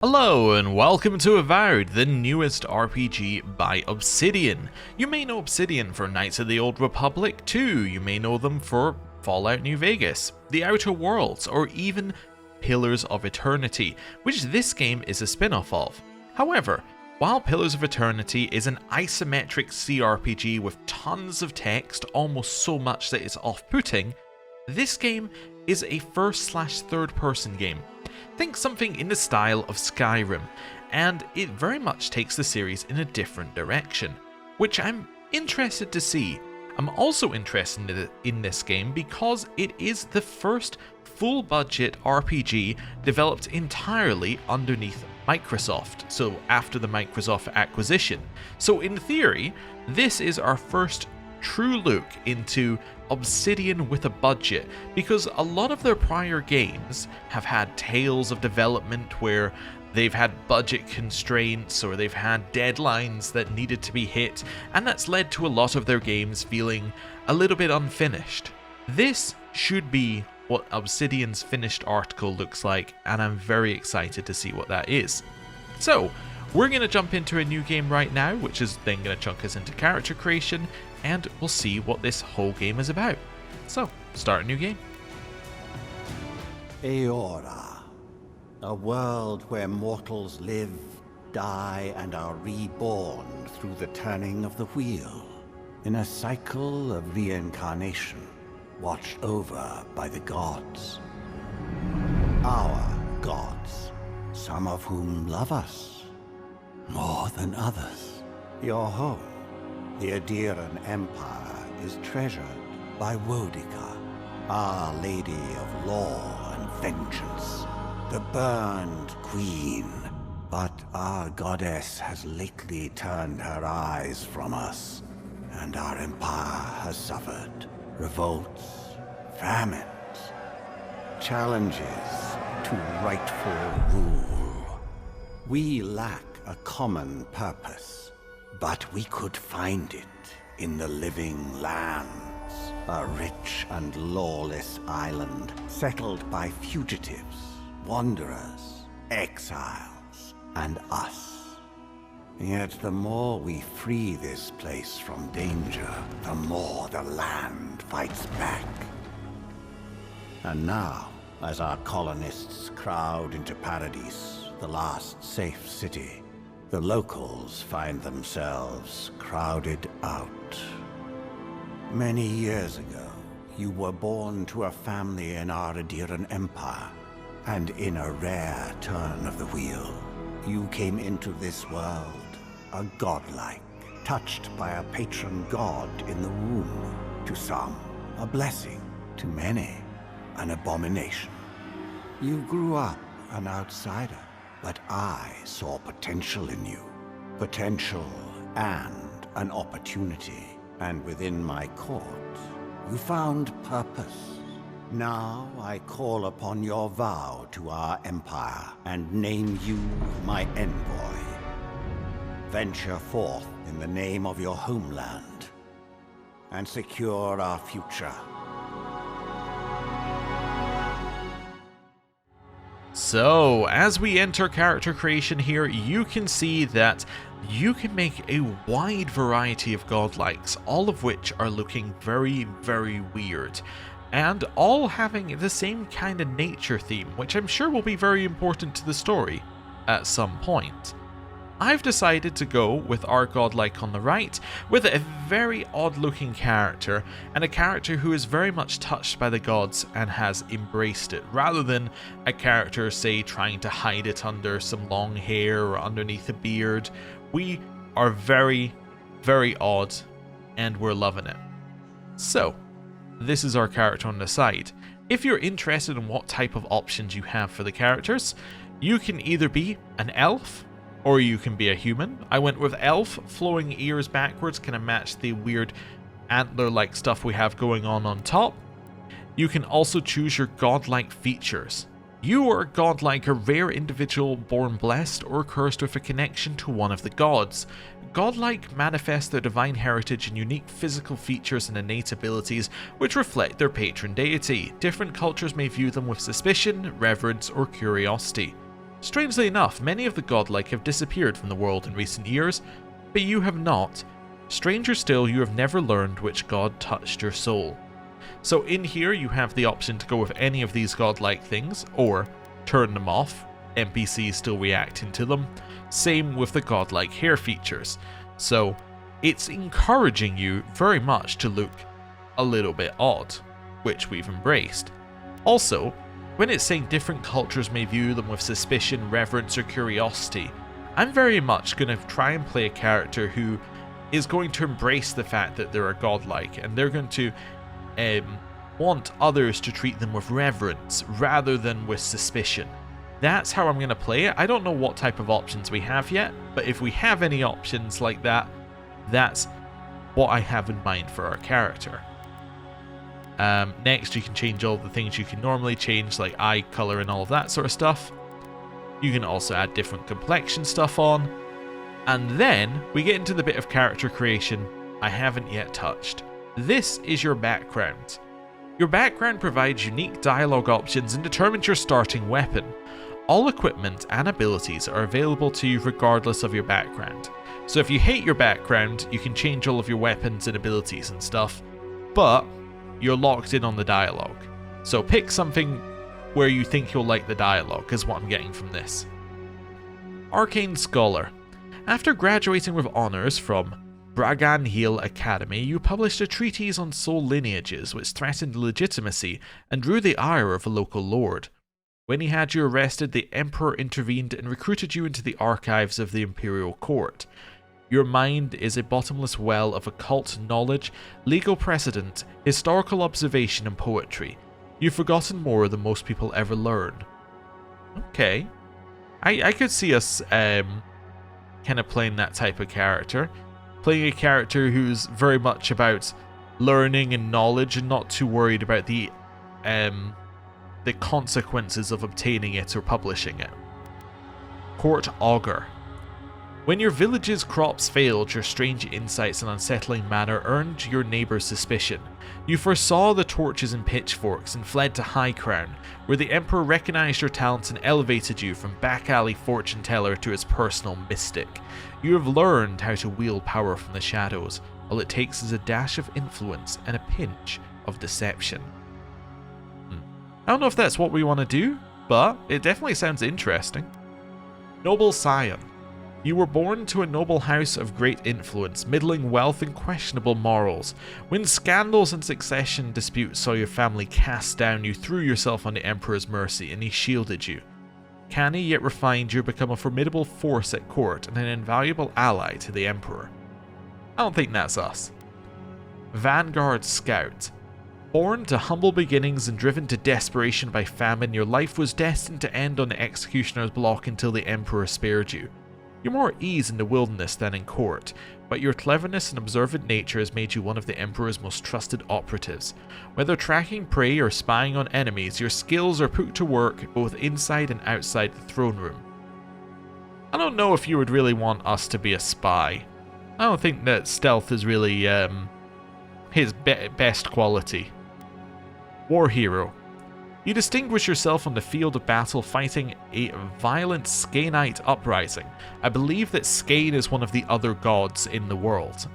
Hello and welcome to Avowed, the newest RPG by Obsidian. You may know Obsidian for Knights of the Old Republic 2, you may know them for Fallout New Vegas, The Outer Worlds, or even Pillars of Eternity, which this game is a spin-off of. However, while Pillars of Eternity is an isometric CRPG with tons of text, almost so much that it's off-putting, this game is a first/third-person game. Think something in the style of Skyrim, and it very much takes the series in a different direction, which I'm interested to see. I'm also interested in this game because it is the first full-budget RPG developed entirely underneath Microsoft, so after the Microsoft acquisition. So in theory, this is our first true look into Obsidian with a budget, because a lot of their prior games have had tales of development where they've had budget constraints or they've had deadlines that needed to be hit, and that's led to a lot of their games feeling a little bit unfinished. This should be what Obsidian's finished article looks like, and I'm very excited to see what that is. So, we're going to jump into a new game right now, which is then going to chunk us into character creation, and we'll see what this whole game is about. So, start a new game. Eora, a world where mortals live, die, and are reborn through the turning of the wheel, in a cycle of reincarnation, watched over by the gods. Our gods, some of whom love us more than others. Your home, the Obsidian Empire, is treasured by Wodica, Our Lady of Law and Vengeance, the Burned Queen. But our goddess has lately turned her eyes from us, and our empire has suffered revolts, famines, challenges to rightful rule. We lack a common purpose, but we could find it in the living lands, a rich and lawless island settled by fugitives, wanderers, exiles, and us. Yet the more we free this place from danger, the more the land fights back. And now, as our colonists crowd into Paradise, the last safe city, the locals find themselves crowded out. Many years ago, you were born to a family in our Obsidian Empire, and in a rare turn of the wheel, you came into this world a godlike, touched by a patron god in the womb. To some, a blessing; to many, an abomination. You grew up an outsider, but I saw potential in you. Potential and an opportunity. And within my court, you found purpose. Now I call upon your vow to our empire and name you my envoy. Venture forth in the name of your homeland and secure our future. So, as we enter character creation here, you can see that you can make a wide variety of godlikes, all of which are looking very, very weird, and all having the same kind of nature theme, which I'm sure will be very important to the story at some point. I've decided to go with our godlike on the right, with a very odd-looking character, and a character who is very much touched by the gods and has embraced it, rather than a character, say, trying to hide it under some long hair or underneath a beard. We are very, very odd, and we're loving it. So, this is our character on the side. If you're interested in what type of options you have for the characters, you can either be an elf, or you can be a human. I went with elf, flowing ears backwards, kind of match the weird antler-like stuff we have going on top. You can also choose your godlike features. You are godlike, a rare individual born blessed or cursed with a connection to one of the gods. Godlike manifest their divine heritage and unique physical features and innate abilities which reflect their patron deity. Different cultures may view them with suspicion, reverence, or curiosity. Strangely enough, many of the godlike have disappeared from the world in recent years, but you have not. Stranger still, you have never learned which god touched your soul. So in here you have the option to go with any of these godlike things, or turn them off, NPCs still reacting to them. Same with the godlike hair features. So it's encouraging you very much to look a little bit odd, which we've embraced. Also, when it's saying different cultures may view them with suspicion, reverence, or curiosity, I'm very much going to try and play a character who is going to embrace the fact that they're a godlike, and they're going to want others to treat them with reverence rather than with suspicion. That's how I'm going to play it. I don't know what type of options we have yet, but if we have any options like that, that's what I have in mind for our character. Next, you can change all the things you can normally change, like eye color and all of that sort of stuff. You can also add different complexion stuff on. And then we get into the bit of character creation I haven't yet touched. This is your background. Your background provides unique dialogue options and determines your starting weapon. All equipment and abilities are available to you regardless of your background. So if you hate your background, you can change all of your weapons and abilities and stuff, but you're locked in on the dialogue. So pick something where you think you'll like the dialogue, is what I'm getting from this. Arcane Scholar. After graduating with honours from Bragan Hill Academy, you published a treatise on soul lineages which threatened legitimacy and drew the ire of a local lord. When he had you arrested, the Emperor intervened and recruited you into the archives of the Imperial Court. Your mind is a bottomless well of occult knowledge, legal precedent, historical observation, and poetry. You've forgotten more than most people ever learn. Okay. I could see us kind of playing that type of character. Playing a character who's very much about learning and knowledge and not too worried about the consequences of obtaining it or publishing it. Court Augur. When your village's crops failed, your strange insights and unsettling manner earned your neighbours' suspicion. You foresaw the torches and pitchforks and fled to High Crown, where the Emperor recognised your talents and elevated you from back alley fortune teller to his personal mystic. You have learned how to wield power from the shadows. All it takes is a dash of influence and a pinch of deception. I don't know if that's what we want to do, but it definitely sounds interesting. Noble Scion. You were born to a noble house of great influence, middling wealth and questionable morals. When scandals and succession disputes saw your family cast down, you threw yourself on the Emperor's mercy and he shielded you. Canny yet refined, you become a formidable force at court and an invaluable ally to the Emperor. I don't think that's us. Vanguard Scout. Born to humble beginnings and driven to desperation by famine, your life was destined to end on the executioner's block until the Emperor spared you. You're more at ease in the wilderness than in court, but your cleverness and observant nature has made you one of the Emperor's most trusted operatives. Whether tracking prey or spying on enemies, your skills are put to work both inside and outside the throne room. I don't know if you would really want us to be a spy. I don't think that stealth is really his best quality. War Hero. You distinguish yourself on the field of battle fighting a violent Skainite uprising. I believe that Skain is one of the other gods in the world.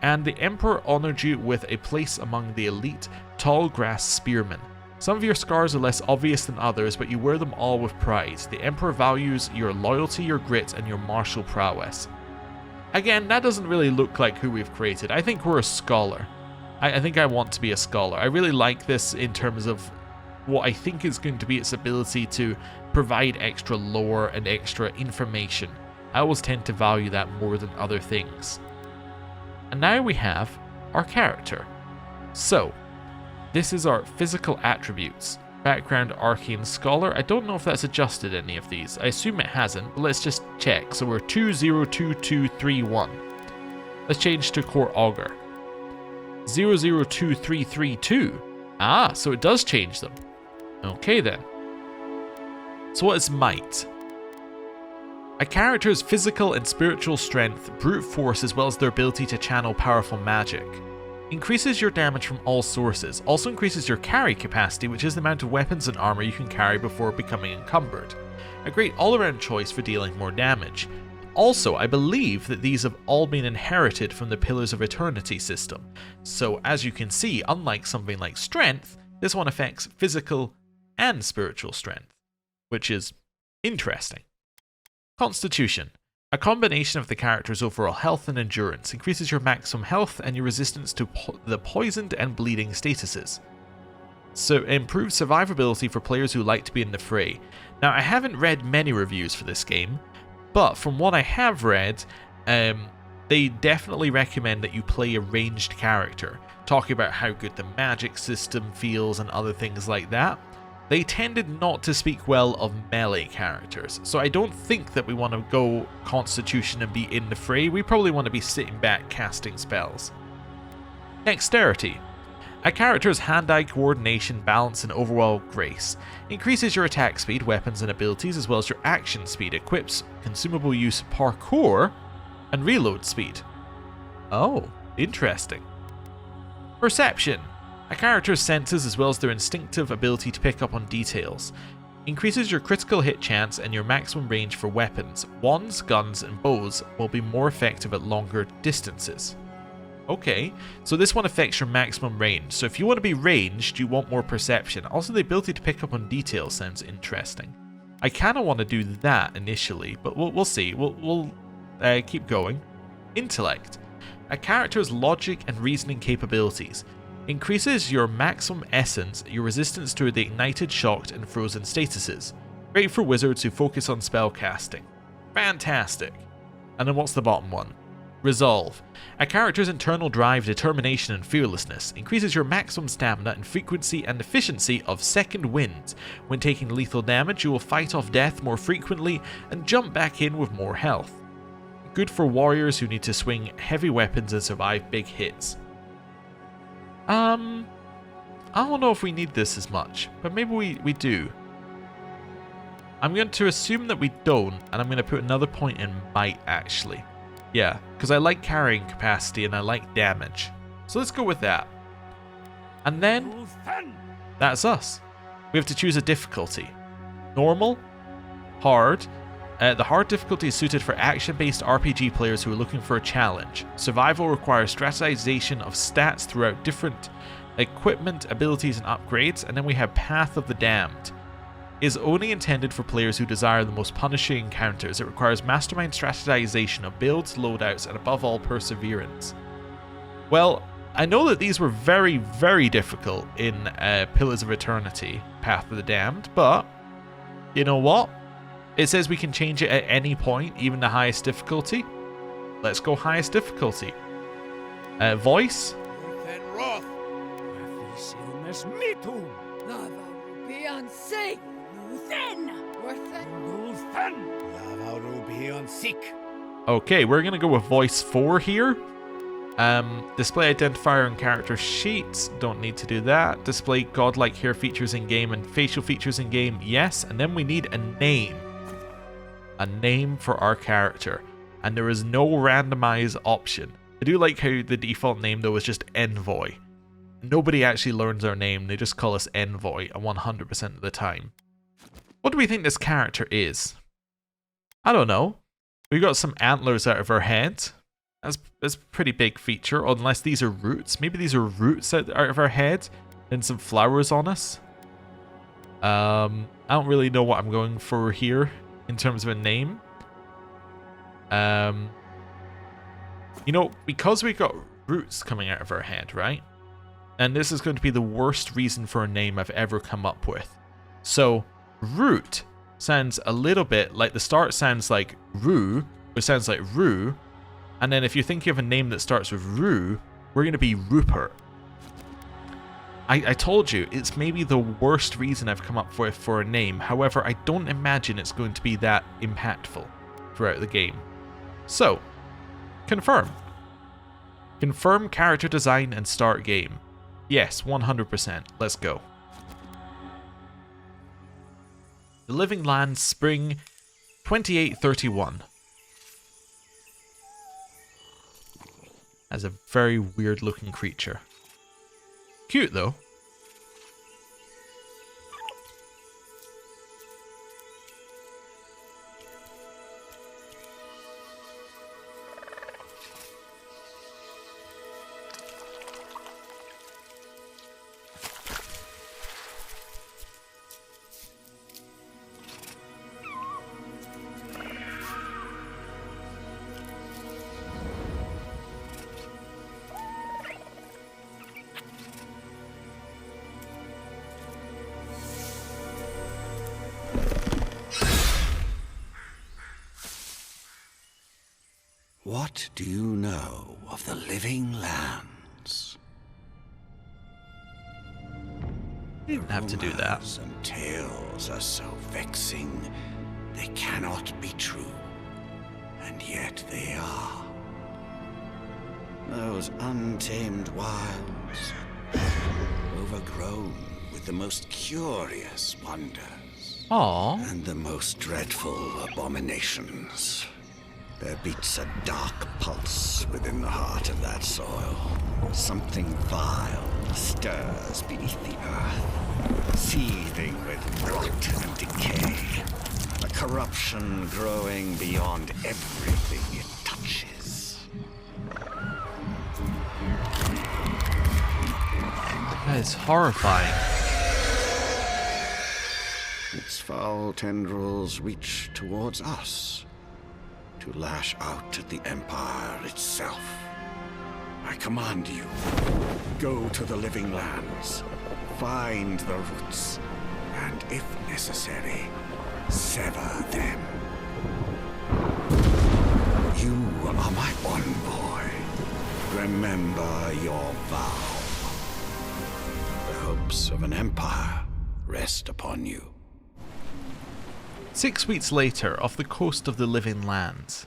And the Emperor honoured you with a place among the elite tall grass spearmen. Some of your scars are less obvious than others, but you wear them all with pride. The Emperor values your loyalty, your grit, and your martial prowess. Again, that doesn't really look like who we've created. I think we're a scholar. I think I want to be a scholar. I really like this in terms of what I think is going to be its ability to provide extra lore and extra information. I always tend to value that more than other things. And now we have our character. So, this is our physical attributes. Background Arcane Scholar. I don't know if that's adjusted any of these. I assume it hasn't, but let's just check. So we're 202231. Let's change to Court Augur. 002332. Ah, so it does change them. Okay then. So what is might? A character's physical and spiritual strength, brute force, as well as their ability to channel powerful magic. Increases your damage from all sources. Also increases your carry capacity, which is the amount of weapons and armor you can carry before becoming encumbered. A great all-around choice for dealing more damage. Also, I believe that these have all been inherited from the Pillars of Eternity system. So as you can see, unlike something like Strength, this one affects physical and spiritual strength, which is interesting. Constitution. A combination of the character's overall health and endurance increases your maximum health and your resistance to the poisoned and bleeding statuses. So it improves survivability for players who like to be in the fray. Now, I haven't read many reviews for this game, but from what I have read, they definitely recommend that you play a ranged character, talking about how good the magic system feels and other things like that. They tended not to speak well of melee characters, so I don't think that we want to go Constitution and be in the fray. We probably want to be sitting back casting spells. Dexterity. A character's hand-eye coordination, balance, and overall grace increases your attack speed, weapons, and abilities, as well as your action speed, equips, consumable use, parkour, and reload speed. Oh, interesting. Perception. A character's senses, as well as their instinctive ability to pick up on details, increases your critical hit chance and your maximum range for weapons. Wands, guns, and bows will be more effective at longer distances. Okay, so this one affects your maximum range. So if you want to be ranged, you want more perception. Also, the ability to pick up on details sounds interesting. I kind of want to do that initially, but we'll see. We'll keep going. Intellect. A character's logic and reasoning capabilities increases your maximum essence, your resistance to the ignited, shocked, and frozen statuses. Great for wizards who focus on spell casting. Fantastic. And then what's the bottom one? Resolve. A character's internal drive, determination, and fearlessness increases your maximum stamina and frequency and efficiency of second wind. When taking lethal damage, you will fight off death more frequently and jump back in with more health. Good for warriors who need to swing heavy weapons and survive big hits. I don't know if we need this as much, but maybe we do. I'm going to assume that we don't, and I'm going to put another point in might, actually. Yeah, because I like carrying capacity and I like damage. So let's go with that. And then, that's us. We have to choose a difficulty. Normal, hard. The hard difficulty is suited for action-based RPG players who are looking for a challenge. Survival requires strategization of stats throughout different equipment, abilities, and upgrades. And then we have Path of the Damned. It is only intended for players who desire the most punishing encounters. It requires mastermind strategization of builds, loadouts, and above all, perseverance. Well, I know that these were very, very difficult in Pillars of Eternity, Path of the Damned, but you know what? It says we can change it at any point, even the highest difficulty. Let's go highest difficulty. Voice. Okay, we're going to go with voice 4 here. Display identifier and character sheets. Don't need to do that. Display godlike hair features in game and facial features in game. Yes, and then we need a name. A name for our character, and there is no randomize option. I do like how the default name though is just Envoy. Nobody actually learns our name, they just call us Envoy 100% of the time. What do we think this character is? I don't know. We got some antlers out of our head. That's a pretty big feature, unless these are roots. Maybe these are roots out of our head and some flowers on us. I don't really know what I'm going for here in terms of a name. You know, because we got roots coming out of our head, right? And this is going to be the worst reason for a name I've ever come up with. So, root sounds a little bit like the start sounds like Rue, which sounds like Rue. And then if you're thinking of a name that starts with Rue, we're going to be Rupert. I told you, it's maybe the worst reason I've come up with for a name. However, I don't imagine it's going to be that impactful throughout the game. So, confirm. Confirm character design and start game. Yes, 100%. Let's go. The Living Lands, Spring 2831. as a very weird looking creature. Cute though. What do you know of the living lands? Didn't have to do that. Rumors and tales are so vexing, they cannot be true, and yet they are. Those untamed wilds, overgrown with the most curious wonders. Aww. And the most dreadful abominations. There beats a dark pulse within the heart of that soil. Something vile stirs beneath the earth, seething with rot and decay. A corruption growing beyond everything it touches. That is horrifying. Its foul tendrils reach towards us, to lash out at the Empire itself. I command you, go to the living lands, find the roots, and if necessary, sever them. You are my envoy. Remember your vow. The hopes of an empire rest upon you. 6 weeks later, off the coast of the Living Lands.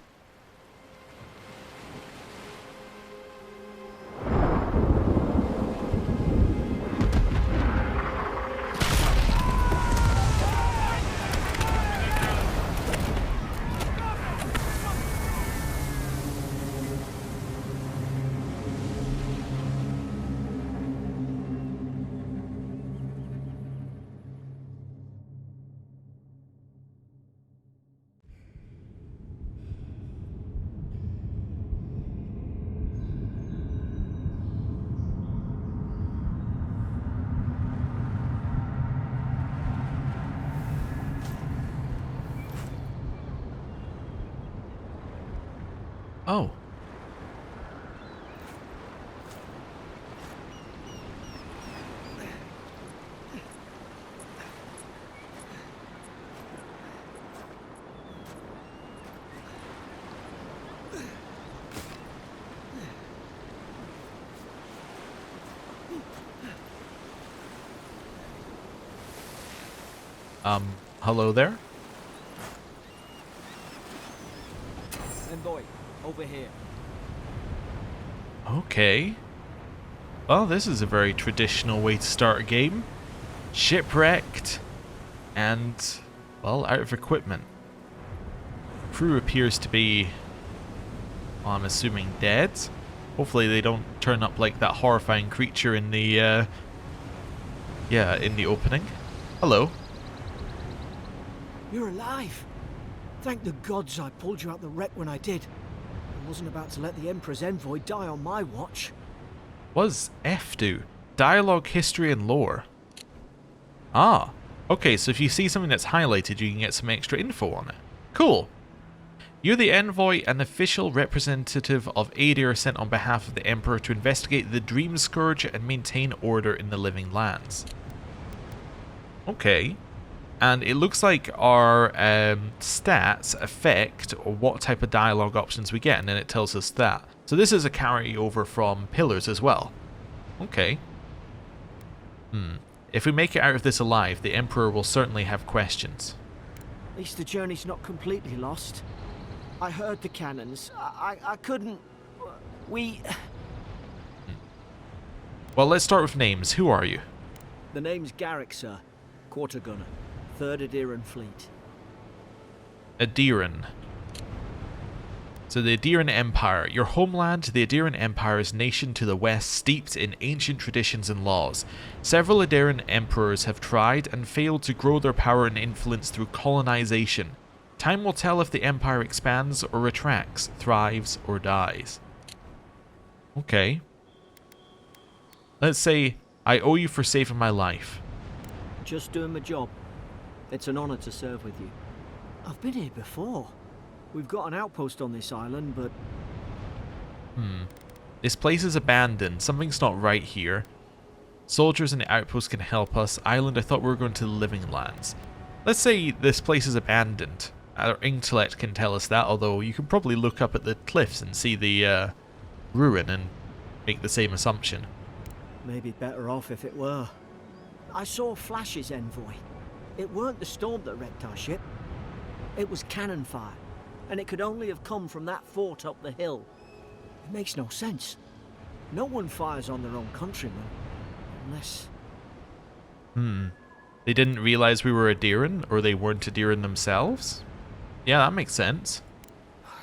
Oh. Hello there? Envoy, over here. Okay. Well, this is a very traditional way to start a game. Shipwrecked and, well, out of equipment. Crew appears to be, well, I'm assuming dead. Hopefully they don't turn up like that horrifying creature in the, in the opening. Hello. You're alive. Thank the gods I pulled you out the wreck when I did. I wasn't about to let the Emperor's envoy die on my watch. What does F do? Dialogue, history, and lore. Ah. Okay, so if you see something that's highlighted, you can get some extra info on it. Cool. You're the envoy and official representative of Eora sent on behalf of the Emperor to investigate the Dream Scourge and maintain order in the Living Lands. Okay. And it looks like our stats affect what type of dialogue options we get, and then it tells us that. So this is a carryover from Pillars as well. Okay. If we make it out of this alive, the Emperor will certainly have questions. At least the journey's not completely lost. I heard the cannons. I couldn't... We... Well, let's start with names. Who are you? The name's Garrick, sir. Quarter gunner. 3rd Aderan Fleet. Aderan. So the Aedirn Empire. Your homeland, the Aedirn Empire, is a nation to the west steeped in ancient traditions and laws. Several Aedirn emperors have tried and failed to grow their power and influence through colonization. Time will tell if the empire expands or retracts, thrives or dies. Okay. Let's say I owe you for saving my life. Just doing my job. It's an honor to serve with you. I've been here before. We've got an outpost on this island, but... This place is abandoned. Something's not right here. Soldiers in the outpost can help us. Island, I thought we were going to the living lands. Let's say this place is abandoned. Our intellect can tell us that, although you can probably look up at the cliffs and see the ruin and make the same assumption. Maybe better off if it were. I saw flashes, Envoy. It weren't the storm that wrecked our ship. It was cannon fire, and it could only have come from that fort up the hill. It makes no sense. No one fires on their own countrymen, unless... They didn't realize we were Aedirn, or they weren't Aedirn themselves? Yeah, that makes sense.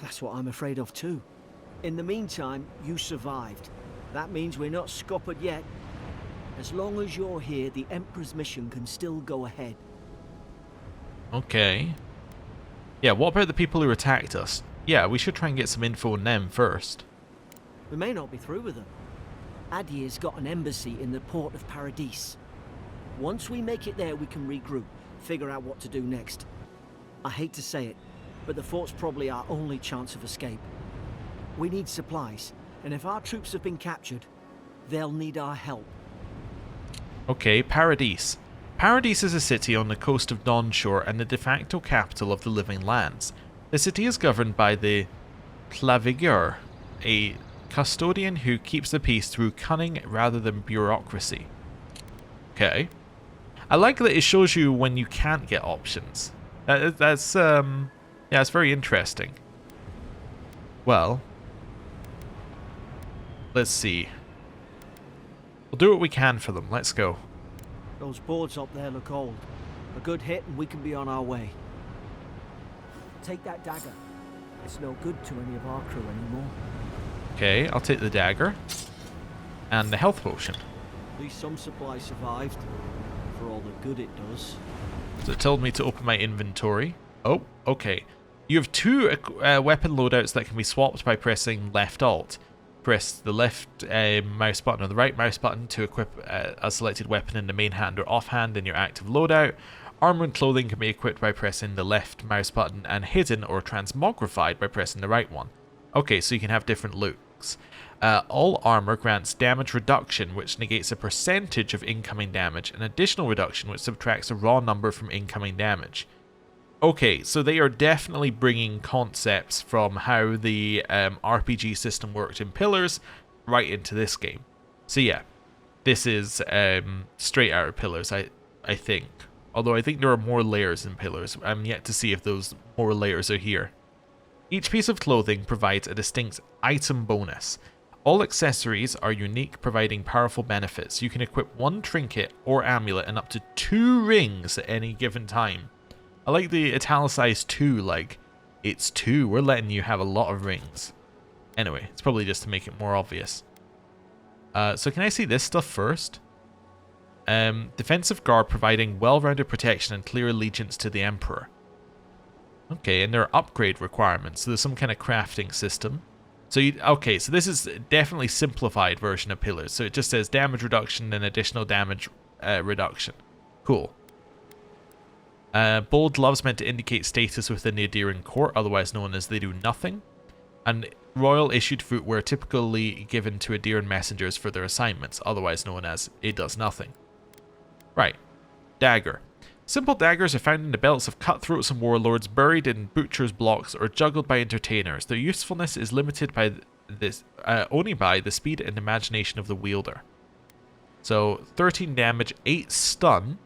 That's what I'm afraid of too. In the meantime, you survived. That means we're not scuppered yet. As long as you're here, the Emperor's mission can still go ahead. Okay. Yeah, what about the people who attacked us? Yeah, we should try and get some info on them first. We may not be through with them. Adir's got an embassy in the port of Paradise. Once we make it there, we can regroup, figure out what to do next. I hate to say it, but the fort's probably our only chance of escape. We need supplies, and if our troops have been captured, they'll need our help. Okay, Paradise. Paradise is a city on the coast of Dawnshore and the de facto capital of the Living Lands. The city is governed by the Claviger, a custodian who keeps the peace through cunning rather than bureaucracy. Okay. I like that it shows you when you can't get options. That's very interesting. Well, let's see. We'll do what we can for them. Let's go. Those boards up there look old. A good hit and we can be on our way. Take that dagger. It's no good to any of our crew anymore. Okay, I'll take the dagger. And the health potion. At least some supplies survived. For all the good it does. So it told me to open my inventory. Oh, okay. You have two weapon loadouts that can be swapped by pressing left alt. Press the left mouse button or the right mouse button to equip a selected weapon in the main hand or offhand in your active loadout. Armor and clothing can be equipped by pressing the left mouse button and hidden or transmogrified by pressing the right one. Okay, so you can have different looks. All armor grants damage reduction, which negates a percentage of incoming damage, and additional reduction, which subtracts a raw number from incoming damage. Okay, so they are definitely bringing concepts from how the RPG system worked in Pillars right into this game. So yeah, this is straight out of Pillars, I think. Although I think there are more layers in Pillars. I'm yet to see if those more layers are here. Each piece of clothing provides a distinct item bonus. All accessories are unique, providing powerful benefits. You can equip one trinket or amulet and up to 2 rings at any given time. I like the italicized 2, like, it's 2, we're letting you have a lot of rings. Anyway, it's probably just to make it more obvious. So can I see this stuff first? Defensive guard providing well-rounded protection and clear allegiance to the Emperor. Okay, and there are upgrade requirements, so there's some kind of crafting system. So okay, so this is definitely simplified version of Pillars. So it just says damage reduction and additional damage reduction. Cool. Bold gloves meant to indicate status within the Aedirn court, otherwise known as they do nothing. And royal issued footwear typically given to Aedirn messengers for their assignments, otherwise known as it does nothing. Right. Dagger. Simple daggers are found in the belts of cutthroats and warlords, buried in butchers' blocks, or juggled by entertainers. Their usefulness is limited by only by the speed and imagination of the wielder. So 13 damage, 8 stun,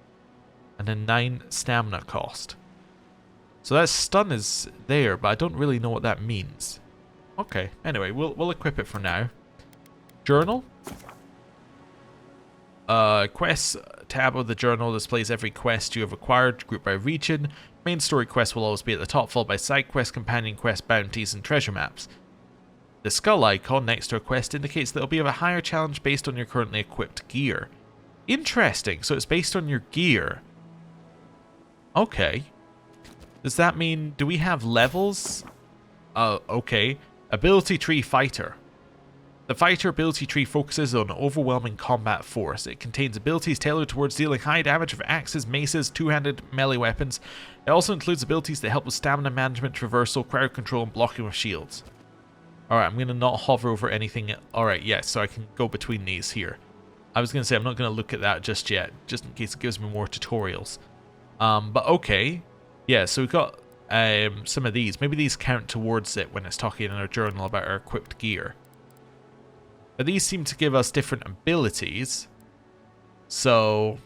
and a 9 stamina cost. So that stun is there, but I don't really know what that means. Okay, anyway, we'll equip it for now. Journal. Quests tab of the journal displays every quest you have acquired, grouped by region. Main story quests will always be at the top, followed by side quests, companion quests, bounties, and treasure maps. The skull icon next to a quest indicates that it'll be of a higher challenge based on your currently equipped gear. Interesting, so it's based on your gear. Okay. Does that mean, do we have levels? Okay. Ability tree fighter. The fighter ability tree focuses on overwhelming combat force. It contains abilities tailored towards dealing high damage with axes, maces, two-handed melee weapons. It also includes abilities that help with stamina management, traversal, crowd control, and blocking with shields. Alright, I'm going to not hover over anything. Alright, yes, so I can go between these here. I was going to say I'm not going to look at that just yet, just in case it gives me more tutorials. But okay. Yeah, so we've got some of these. Maybe these count towards it when it's talking in our journal about our equipped gear. But these seem to give us different abilities. So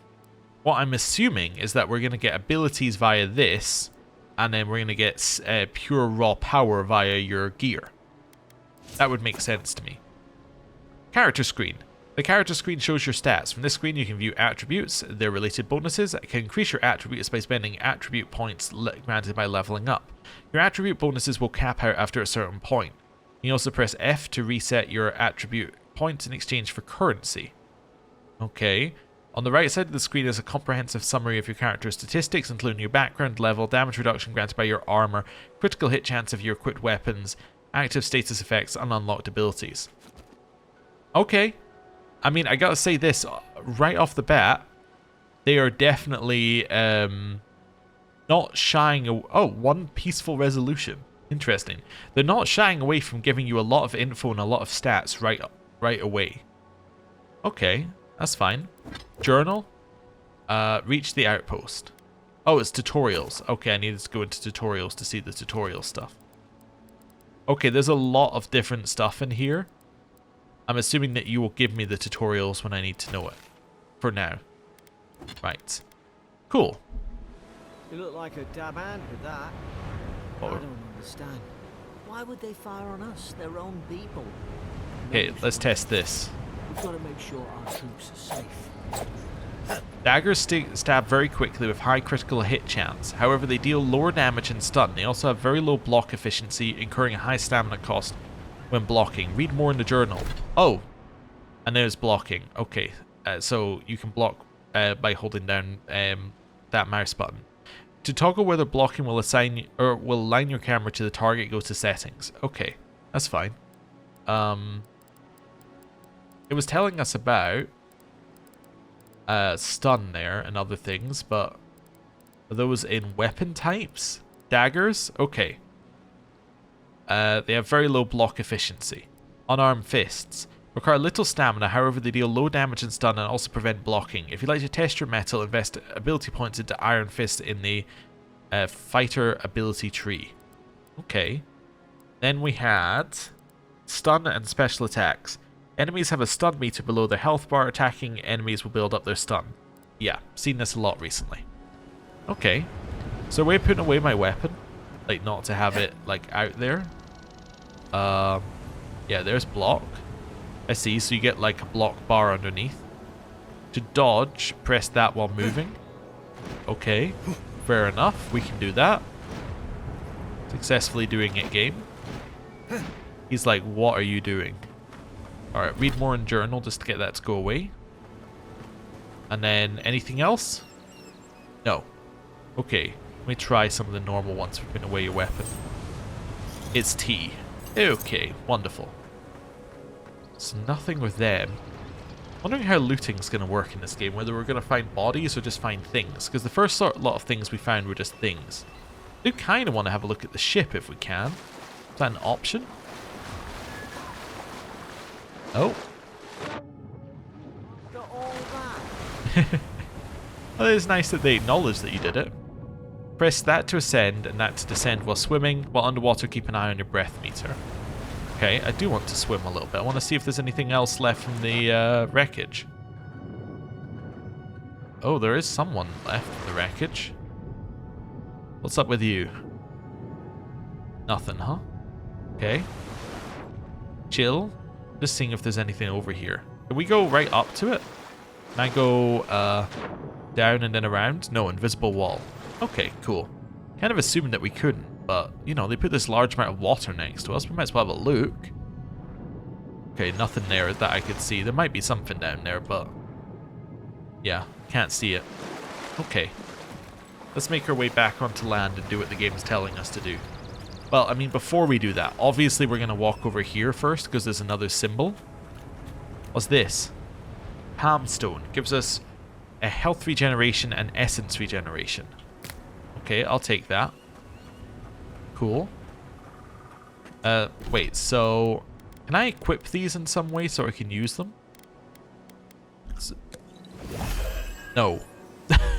what I'm assuming is that we're going to get abilities via this, and then we're going to get pure raw power via your gear. That would make sense to me. Character screen. The character screen shows your stats. From this screen you can view attributes, their related bonuses. It can increase your attributes by spending attribute points granted by leveling up. Your attribute bonuses will cap out after a certain point. You can also press F to reset your attribute points in exchange for currency. Okay. On the right side of the screen is a comprehensive summary of your character's statistics, including your background, level, damage reduction granted by your armor, critical hit chance of your equipped weapons, active status effects, and unlocked abilities. Okay. I mean, I gotta say this, right off the bat, they are definitely not shying away. Oh, one peaceful resolution. Interesting. They're not shying away from giving you a lot of info and a lot of stats right away. Okay, that's fine. Journal. Reach the outpost. Oh, it's tutorials. Okay, I needed to go into tutorials to see the tutorial stuff. Okay, there's a lot of different stuff in here. I'm assuming that you will give me the tutorials when I need to know it. For now. Right. Cool. You look like a dab hand with that. Oh. I don't understand. Why would they fire on us, their own people? Okay, let's test this. We've got to make sure our troops are safe. Daggers stab very quickly with high critical hit chance. However, they deal lower damage and stun. They also have very low block efficiency, incurring a high stamina cost when blocking. Read more in the journal. Oh, and there's blocking. Okay, so you can block by holding down that mouse button. To toggle whether blocking will assign or will align your camera to the target, go to settings. Okay, that's fine. It was telling us about stun there and other things, but are those in weapon types? Daggers? Okay. They have very low block efficiency. Unarmed fists. Require little stamina, however they deal low damage and stun and also prevent blocking. If you'd like to test your metal, invest ability points into Iron Fist in the fighter ability tree. Okay. Then we had stun and special attacks. Enemies have a stun meter below their health bar. Attacking enemies will build up their stun. Yeah, seen this a lot recently. Okay. So we're putting away my weapon. Like, not to have it, like, out there. Yeah, there's block. I see, so you get, like, a block bar underneath. To dodge, press that while moving. Okay, fair enough. We can do that. Successfully doing it, game. He's like, what are you doing? Alright, read more in journal just to get that to go away. And then, anything else? No. Okay, let me try some of the normal ones for putting away your weapon. It's T. Okay, wonderful. So nothing with them. Wondering how looting's going to work in this game, whether we're going to find bodies or just find things. Because the first lot of things we found were just things. I do kind of want to have a look at the ship if we can. Is that an option? Oh. Got all that. Well, it's nice that they acknowledge that you did it. Press that to ascend and that to descend while swimming. While underwater, keep an eye on your breath meter. Okay, I do want to swim a little bit. I want to see if there's anything else left from the wreckage. Oh, there is someone left from the wreckage. What's up with you? Nothing, huh? Okay. Chill. Just seeing if there's anything over here. Can we go right up to it? Can I go down and then around? No, invisible wall. Okay, cool. Kind of assumed that we couldn't, but, you know, they put this large amount of water next to us. We might as well have a look. Okay, nothing there that I could see. There might be something down there, but... yeah, can't see it. Okay. Let's make our way back onto land and do what the game is telling us to do. Well, I mean, before we do that, obviously we're going to walk over here first, because there's another symbol. What's this? Palmstone. Gives us a health regeneration and essence regeneration. Okay, I'll take that. Cool. Wait, so... can I equip these in some way so I can use them? No.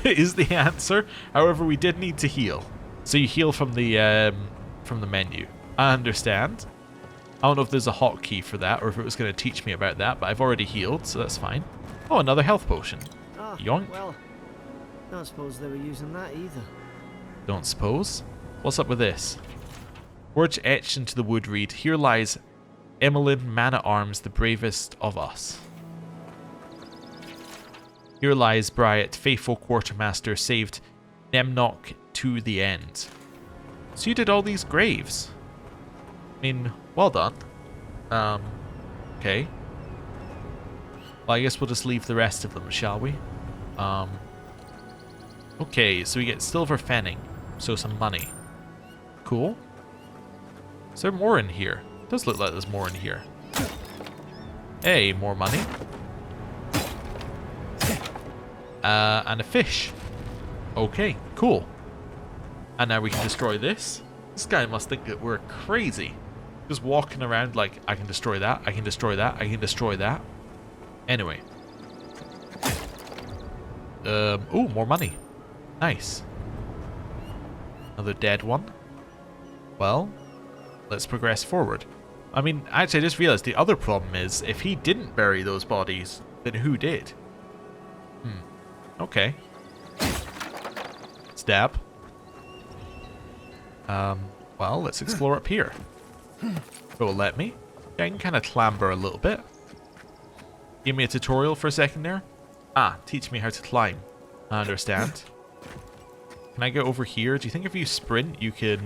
Is the answer. However, we did need to heal. So you heal from the menu. I understand. I don't know if there's a hotkey for that or if it was going to teach me about that, but I've already healed, so that's fine. Oh, another health potion. Yoink. Well, don't suppose they were using that either. Don't suppose. What's up with this? Words etched into the wood read, "Here lies Emmeline Man-at-Arms, the bravest of us. Here lies Bryat, faithful quartermaster, saved Nemnock to the end." So you did all these graves. I mean, well done. Okay. Well, I guess we'll just leave the rest of them, shall we? Okay, so we get silver fenning. So some money. Cool. Is there more in here? It does look like there's more in here. Hey, more money. And a fish. Okay, cool. And now we can destroy this. This guy must think that we're crazy. Just walking around like, I can destroy that, I can destroy that, I can destroy that. Anyway. Oh, more money. Nice. Another dead one. Well, let's progress forward. I mean, actually I just realized the other problem is, if he didn't bury those bodies, then who did? Okay. Stab. Well, let's explore up here. Will it let me? Yeah, I can kind of clamber a little bit. Give me a tutorial for a second there. Ah, teach me how to climb. I understand. Can I go over here? Do you think if you sprint, you can...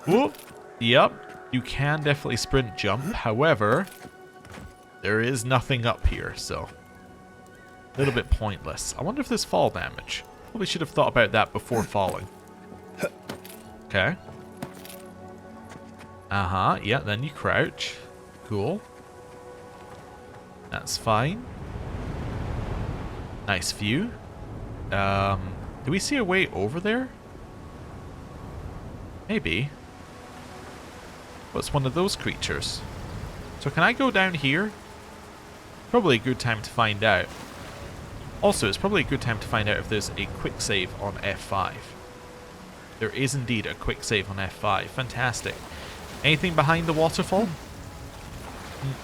Whoop! Yep, you can definitely sprint jump. However, there is nothing up here, so... a little bit pointless. I wonder if there's fall damage. Probably should have thought about that before falling. Okay. Yeah, then you crouch. Cool. That's fine. Nice view. Do we see a way over there? Maybe. What's one of those creatures? So can I go down here? Probably a good time to find out. Also, it's probably a good time to find out if there's a quick save on F5. There is indeed a quick save on F5. Fantastic. Anything behind the waterfall?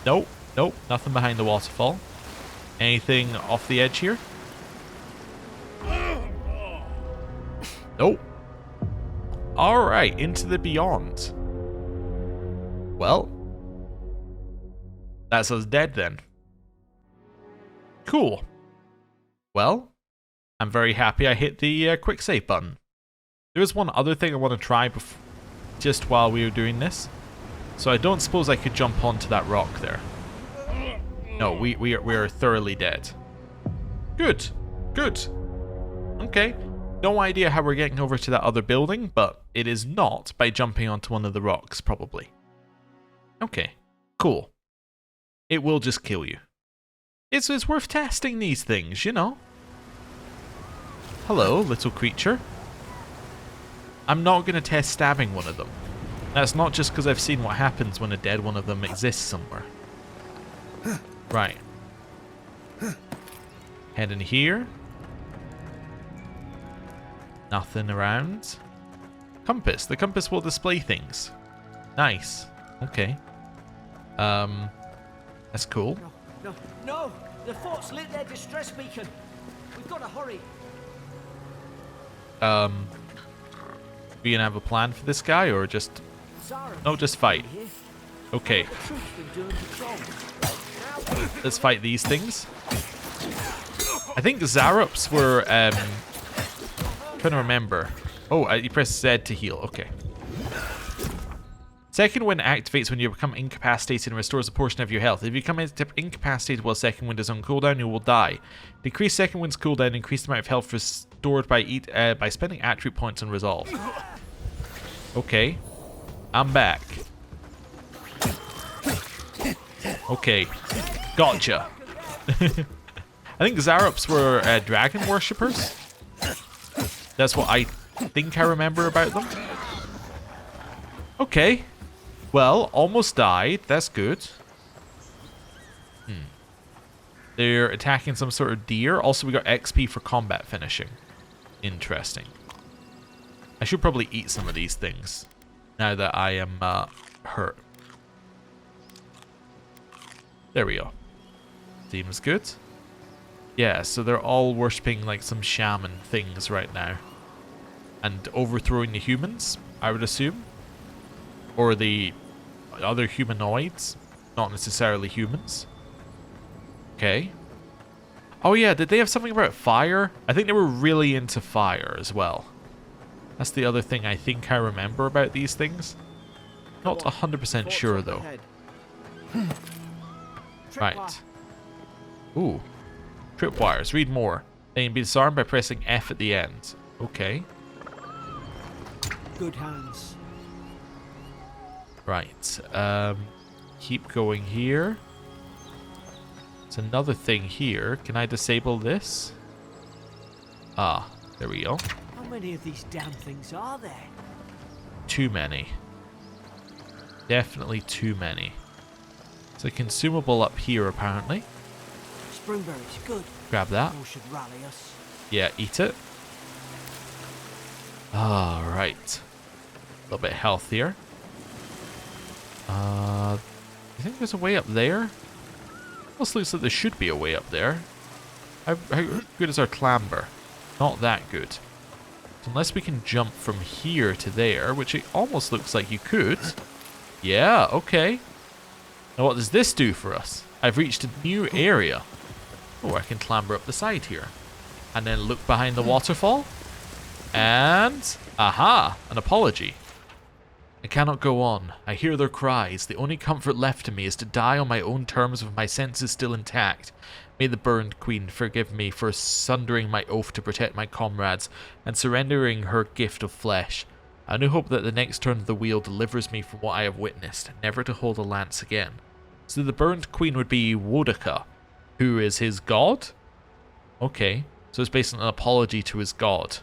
Nope. Nope. Nothing behind the waterfall. Anything off the edge here? Nope. Alright, into the beyond. Well, that's us dead then. Cool. Well, I'm very happy I hit the quick save button. There is one other thing I want to try just while we were doing this. So I don't suppose I could jump onto that rock there. No, we are thoroughly dead. Good. Good. Okay. No idea how we're getting over to that other building, but it is not by jumping onto one of the rocks, probably. Okay. Cool. It will just kill you. It's worth testing these things, you know. Hello, little creature. I'm not going to test stabbing one of them. That's not just because I've seen what happens when a dead one of them exists somewhere. Right. Head in here. Nothing around. Compass. The compass will display things. Nice. Okay. That's cool. No! The fort's lit their distress beacon. We've got to hurry. We gonna have a plan for this guy, or just... no, just fight. Okay. Let's fight these things. I think Zarups were... trying to remember. Oh, you press Z to heal. Okay. Second wind activates when you become incapacitated and restores a portion of your health. If you become incapacitated while second wind is on cooldown, you will die. Decrease second wind's cooldown, increase the amount of health restored by spending attribute points on resolve. Okay. I'm back. Okay. Gotcha. I think Zarops were dragon worshippers. That's what I think I remember about them. Okay. Well, almost died. That's good. They're attacking some sort of deer. Also, we got XP for combat finishing. Interesting. I should probably eat some of these things now that I am hurt. There we go. Seems good. Yeah, so they're all worshipping like some shaman things right now. And overthrowing the humans, I would assume. Or the other humanoids, not necessarily humans. Okay. Oh yeah, did they have something about fire? I think they were really into fire as well. That's the other thing I think I remember about these things. Not 100% sure though. Right. Ooh. Tripwires. Read more. They can be disarmed by pressing F at the end. Okay. Good hands. Right. Keep going here. There's another thing here. Can I disable this? Ah, there we go. How many of these damn things are there? Too many. Definitely too many. It's a consumable up here, apparently. Springberries, good. Grab that. Those should rally us. Yeah, eat it. Alright. A little bit healthier. You think there's a way up there? Almost looks like there should be a way up there. How good is our clamber? Not that good. So unless we can jump from here to there, which it almost looks like you could. Yeah, okay. Now what does this do for us? I've reached a new area. Oh, I can clamber up the side here. And then look behind the waterfall. And... aha! An apology. I cannot go on. I hear their cries. The only comfort left to me is to die on my own terms with my senses still intact. May the burned queen forgive me for sundering my oath to protect my comrades and surrendering her gift of flesh. I only hope that the next turn of the wheel delivers me from what I have witnessed, never to hold a lance again. So the burned queen would be Wodaka, who is his god? Okay, so it's based on an apology to his god.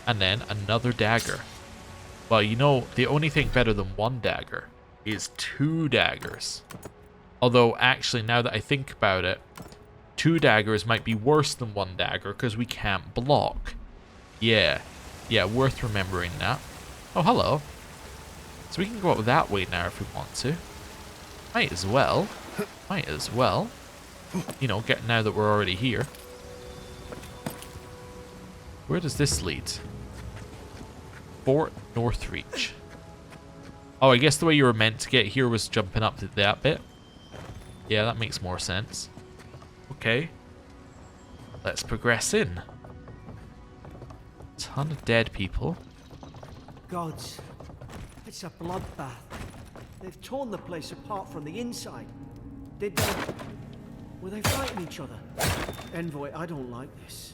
And then another dagger. Well, you know, the only thing better than one dagger is 2 daggers. Although, actually, now that I think about it, 2 daggers might be worse than 1 dagger because we can't block. Yeah, worth remembering that. Oh, hello. So we can go up that way now if we want to. Might as well. Might as well. You know, now that we're already here. Where does this lead? Fort Northreach. Oh, I guess the way you were meant to get here was jumping up to that bit. Yeah, that makes more sense. Okay. Let's progress in. Ton of dead people. Gods, it's a bloodbath. They've torn the place apart from the inside. Were they fighting each other? Envoy, I don't like this.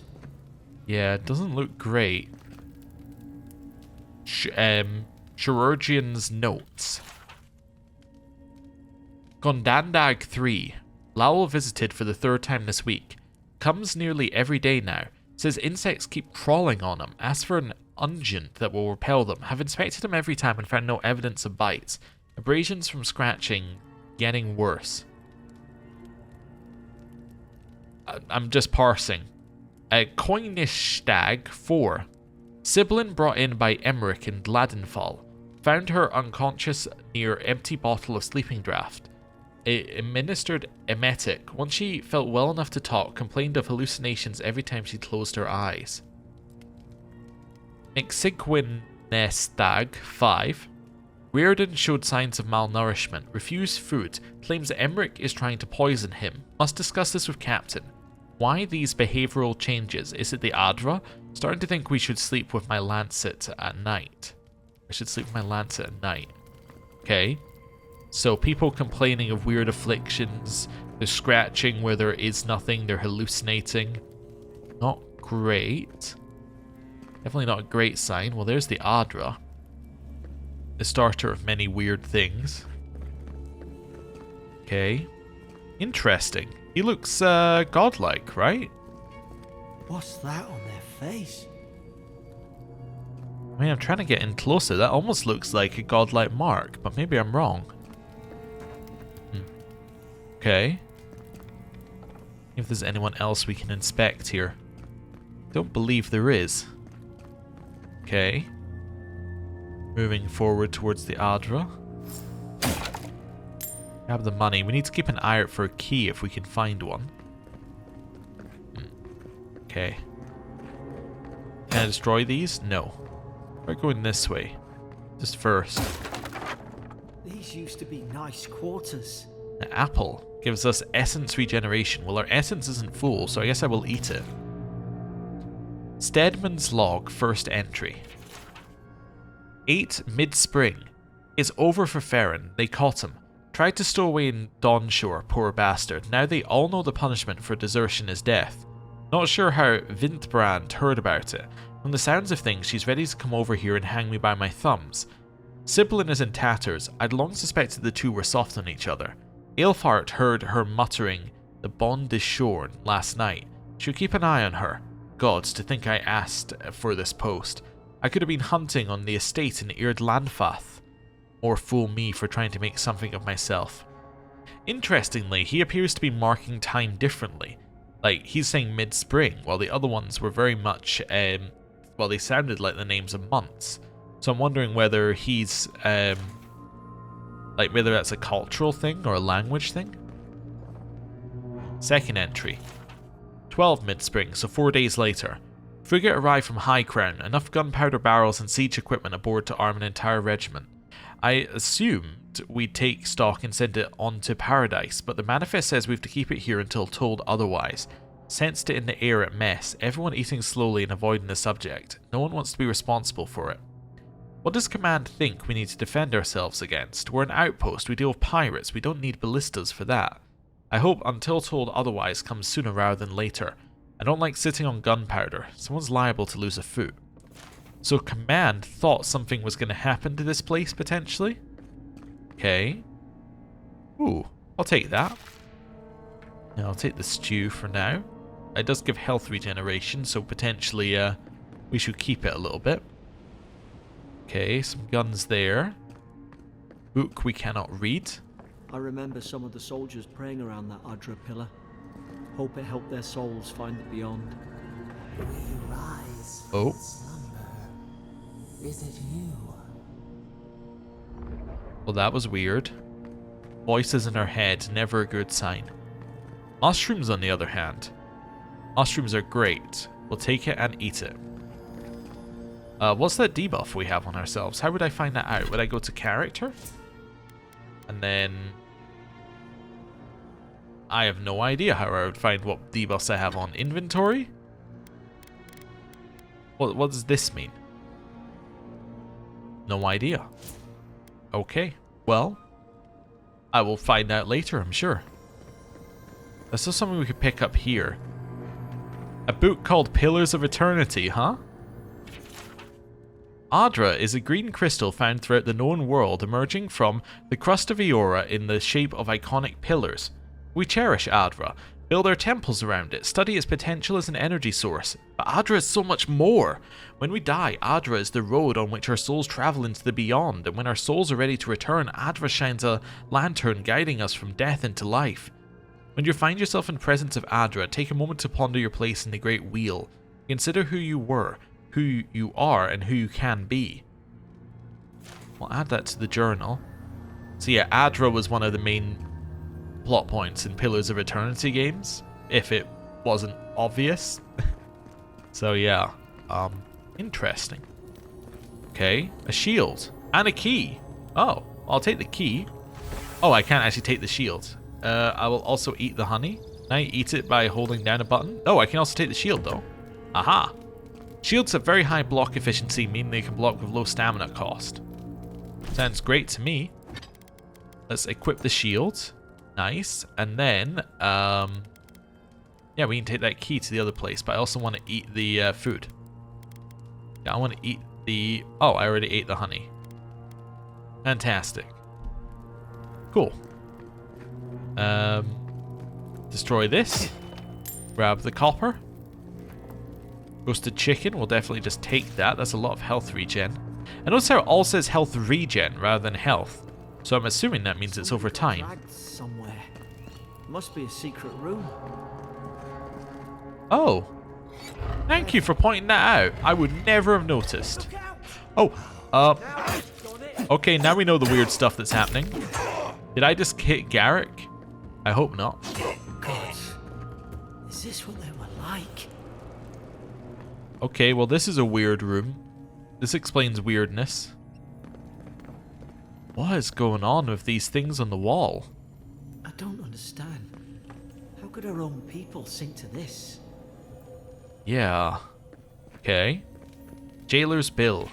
Yeah, it doesn't look great. Chirurgeon's notes. Gondandag 3. Lowell visited for the 3rd time this week. Comes nearly every day now. Says insects keep crawling on him. Asks for an unguent that will repel them. Have inspected him every time and found no evidence of bites. Abrasions from scratching getting worse. I'm just parsing. Koinistag 4. Sibyllin brought in by Emmerich in Gladenfall. Found her unconscious near empty bottle of sleeping draught. Administered emetic. Once she felt well enough to talk, complained of hallucinations every time she closed her eyes. Exiguinestag 5. Reardon showed signs of malnourishment, refused food, claims that Emmerich is trying to poison him. Must discuss this with Captain. Why these behavioral changes? Is it the Adra? Starting to think we should sleep with my lancet at night. I should sleep with my lancet at night. Okay. So people complaining of weird afflictions. They're scratching where there is nothing. They're hallucinating. Not great. Definitely not a great sign. Well, there's the Adra. The starter of many weird things. Okay. Interesting. He looks godlike, right? What's that on their face? I mean, I'm trying to get in closer. That almost looks like a godlike mark, but maybe I'm wrong. Okay. If there's anyone else we can inspect here. Don't believe there is. Okay. Moving forward towards the Adra. Grab the money. We need to keep an eye out for a key if we can find one. Okay. Can I destroy these? No. We're going this way. Just first. These used to be nice quarters. An apple gives us essence regeneration. Well, our essence isn't full, so I guess I will eat it. Stedman's log, first entry. 8 mid-spring. It's over for Farron. They caught him. Tried to stow away in Dawnshore, poor bastard. Now they all know the punishment for desertion is death. Not sure how Vintbrand heard about it. From the sounds of things, she's ready to come over here and hang me by my thumbs. Sibyllin is in tatters. I'd long suspected the two were soft on each other. Aelfart heard her muttering, "The bond is shorn," last night. She'll keep an eye on her. Gods, to think I asked for this post. I could have been hunting on the estate in Landfath. Or fool me for trying to make something of myself. Interestingly, he appears to be marking time differently. Like, he's saying mid-spring, while the other ones were very much, well, they sounded like the names of months. So I'm wondering whether he's, like, whether that's a cultural thing or a language thing. Second entry. 12 mid-spring, so 4 days later. Frigate arrived from High Crown, enough gunpowder barrels and siege equipment aboard to arm an entire regiment. I assumed we'd take stock and send it on to Paradise, but the manifest says we have to keep it here until told otherwise. Sensed it in the air at mess, everyone eating slowly and avoiding the subject. No one wants to be responsible for it. What does Command think we need to defend ourselves against? We're an outpost, we deal with pirates, we don't need ballistas for that. I hope until told otherwise comes sooner rather than later. I don't like sitting on gunpowder, someone's liable to lose a foot. So Command thought something was going to happen to this place, potentially? Okay. Ooh, I'll take that. Yeah, I'll take the stew for now. It does give health regeneration, so potentially we should keep it a little bit. Okay, some guns there. Book we cannot read. I remember some of the soldiers praying around that Adra pillar. Hope it helped their souls find the beyond. We rise Oh. from slumber. Is it you? Well, that was weird. Voices in her head, never a good sign. Mushrooms, on the other hand. Mushrooms are great. We'll take it and eat it. What's that debuff we have on ourselves? How would I find that out? Would I go to character? And then... I have no idea how I would find what debuffs I have on. Inventory? What does this mean? No idea. Okay, well, I will find out later, I'm sure. There's still something we could pick up here. A book called Pillars of Eternity, huh? Adra is a green crystal found throughout the known world, emerging from the crust of Eora in the shape of iconic pillars. We cherish Adra, build our temples around it, study its potential as an energy source. But Adra is so much more. When we die, Adra is the road on which our souls travel into the beyond, and when our souls are ready to return, Adra shines a lantern guiding us from death into life. When you find yourself in presence of Adra, take a moment to ponder your place in the Great Wheel. Consider who you were, who you are, and who you can be. We'll add that to the journal. So yeah, Adra was one of the main plot points in Pillars of Eternity games, if it wasn't obvious. So yeah, interesting. Okay, a shield and a key. Oh, I'll take the key. Oh, I can't actually take the shield. I will also eat the honey. Can I eat it by holding down a button? Oh, I can also take the shield though. Aha. Shields have very high block efficiency, meaning they can block with low stamina cost. Sounds great to me. Let's equip the shield. Nice. And then, yeah, we can take that key to the other place, but I also want to eat the food. Yeah, I want to eat the... Oh, I already ate the honey. Fantastic. Cool. Destroy this. Grab the copper. Roasted chicken, we'll definitely just take that. That's a lot of health regen. And notice how it all says health regen rather than health. So I'm assuming that means it's over time. Dragged somewhere. Must be a secret room. Oh. Thank you for pointing that out. I would never have noticed. Oh, okay, now we know the weird stuff that's happening. Did I just hit Garrick? I hope not. God, is this what they were like? Okay, well this is a weird room. This explains weirdness. What is going on with these things on the wall? I don't understand. How could our own people sink to this? Yeah. Okay. Jailer's bill.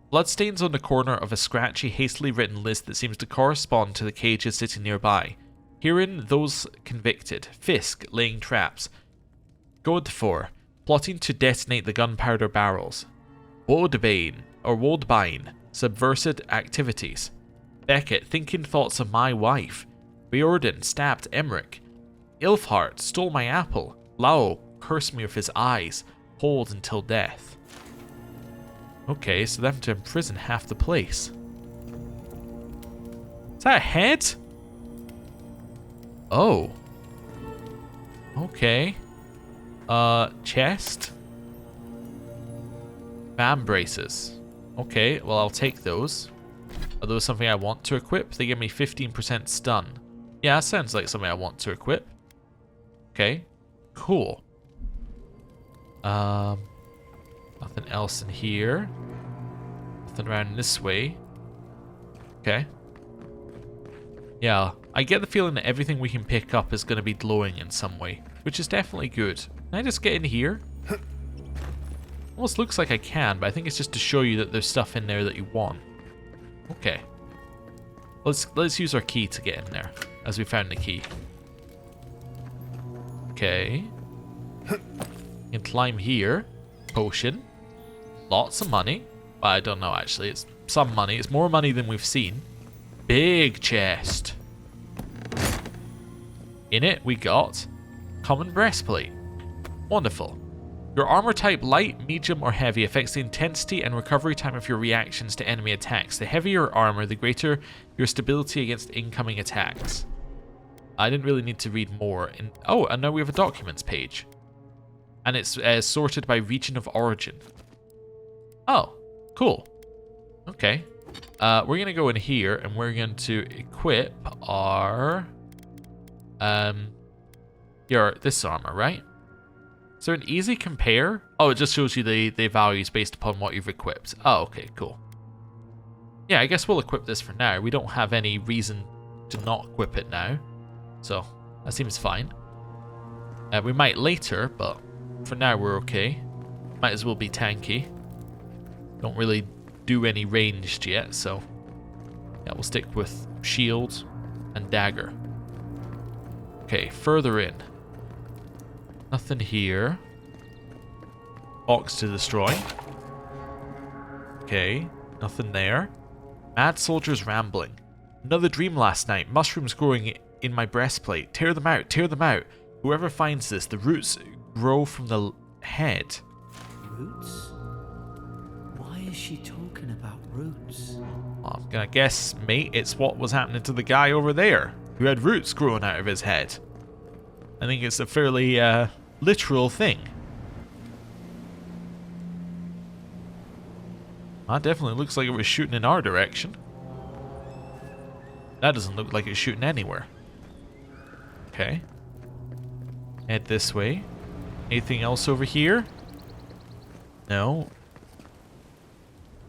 Bloodstains on the corner of a scratchy, hastily written list that seems to correspond to the cages sitting nearby. Herein those convicted. Fisk, laying traps. Godfor, plotting to detonate the gunpowder barrels. Woldbine, subversive activities. Beckett, thinking thoughts of my wife. Riordan, stabbed Emmerich. Ilfhart, stole my apple. Lao, cursed me with his eyes. Hold until death. Okay, so they have to imprison half the place. Is that a head? Oh. Okay. Chest. Bam braces. Okay, well I'll take those. Are those something I want to equip? They give me 15% stun. Yeah, that sounds like something I want to equip. Okay. Cool. Nothing else in here. Nothing around this way. Okay. Yeah, I get the feeling that everything we can pick up is going to be glowing in some way, which is definitely good. Can I just get in here? Almost looks like I can, but I think it's just to show you that there's stuff in there that you want. Okay. Let's use our key to get in there, as we found the key. Okay. You can climb here. Potion. Lots of money. But I don't know actually. It's some money. It's more money than we've seen. Big chest. In it we got common breastplate. Wonderful. Your armor type light, medium, or heavy affects the intensity and recovery time of your reactions to enemy attacks. The heavier your armor, the greater your stability against incoming attacks. I didn't really need to read more. Oh, and now we have a documents page. And it's sorted by region of origin. Oh, cool. Okay. We're going to go in here and we're going to equip our... this armor, right? Is there an easy compare? Oh, it just shows you the values based upon what you've equipped. Oh, okay, cool. Yeah, I guess we'll equip this for now. We don't have any reason to not equip it now. So, that seems fine. We might later, but for now we're okay. Might as well be tanky. Don't really do any ranged yet, so... yeah, we'll stick with shield and dagger. Okay, further in. Nothing here. Box to destroy. Okay, nothing there. Mad soldiers rambling. Another dream last night. Mushrooms growing in my breastplate. Tear them out, tear them out. Whoever finds this, the roots grow from the head. Roots? Why is she talking about roots? Well, I'm gonna guess, mate, it's what was happening to the guy over there, who had roots growing out of his head. I think it's a fairly literal thing. That definitely looks like it was shooting in our direction. That doesn't look like it's shooting anywhere. Okay. Head this way. Anything else over here? No.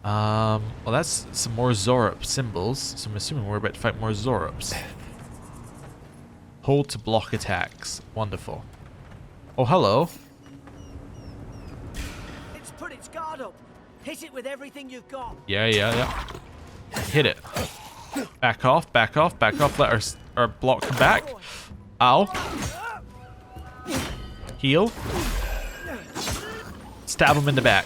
Well, that's some more Zorup symbols, so I'm assuming we're about to fight more Zorups. Hold to block attacks. Wonderful. Oh, hello. It's Hit it with everything you've got. Yeah. Hit it. Back off. Let our block come back. Ow. Heal. Stab him in the back.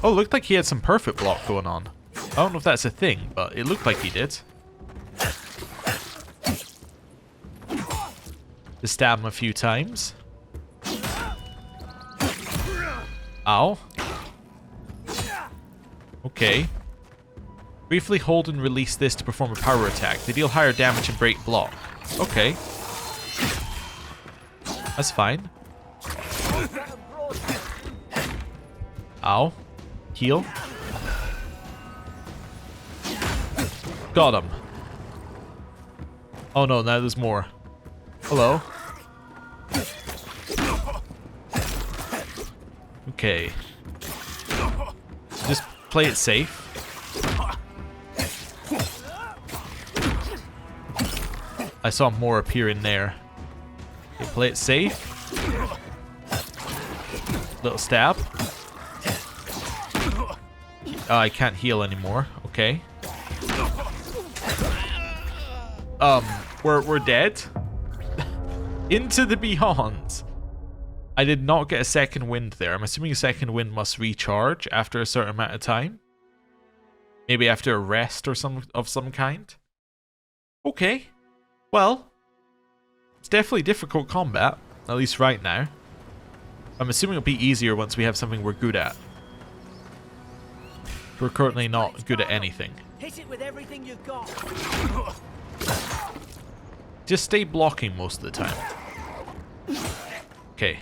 Oh, it looked like he had some perfect block going on. I don't know if that's a thing, but it looked like he did. Just stab him a few times. Ow. Okay. Briefly hold and release this to perform a power attack. They deal higher damage and break block. Okay. That's fine. Ow. Heal. Got him. Oh no, now there's more. Hello. Okay. Just play it safe. I saw more appear in there. Okay, play it safe. Little stab. Oh, I can't heal anymore. Okay. We're dead. Into the beyond. I did not get a second wind there. I'm assuming a second wind must recharge after a certain amount of time. Maybe after a rest or some kind. Okay. Well, it's definitely difficult combat, at least right now. I'm assuming it'll be easier once we have something we're good at. We're currently not good at anything. Hit it with everything you've got. Just stay blocking most of the time. Okay.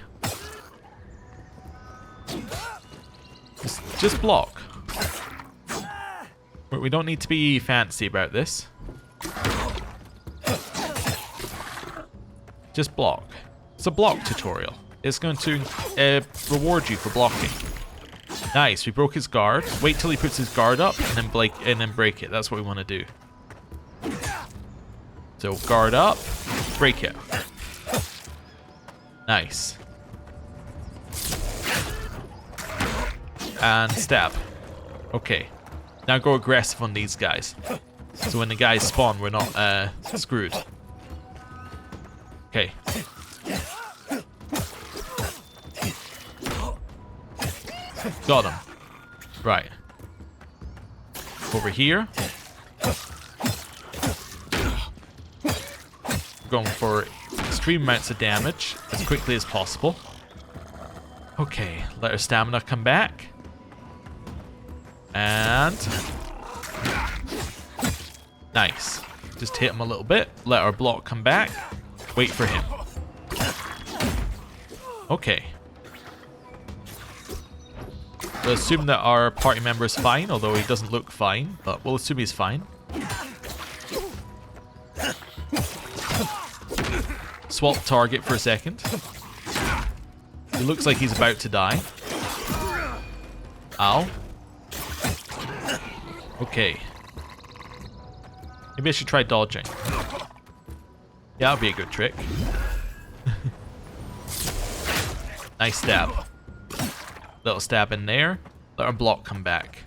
Just block. We don't need to be fancy about this. Just block. It's a block tutorial. It's going to reward you for blocking. Nice, we broke his guard. Wait till he puts his guard up and then break it. That's what we want to do. So guard up, break it. Nice. And stab. Okay. Now go aggressive on these guys. So when the guys spawn, we're not screwed. Okay. Got him. Right. Over here. Going for extreme amounts of damage as quickly as possible. Okay, let our stamina come back. And nice. Just hit him a little bit. Let our block come back. Wait for him. Okay. We'll assume that our party member is fine, although he doesn't look fine, but we'll assume he's fine. Swap target for a second. He looks like he's about to die. Ow. Okay. Maybe I should try dodging. Yeah, that'll be a good trick. Nice stab. Little stab in there. Let our block come back.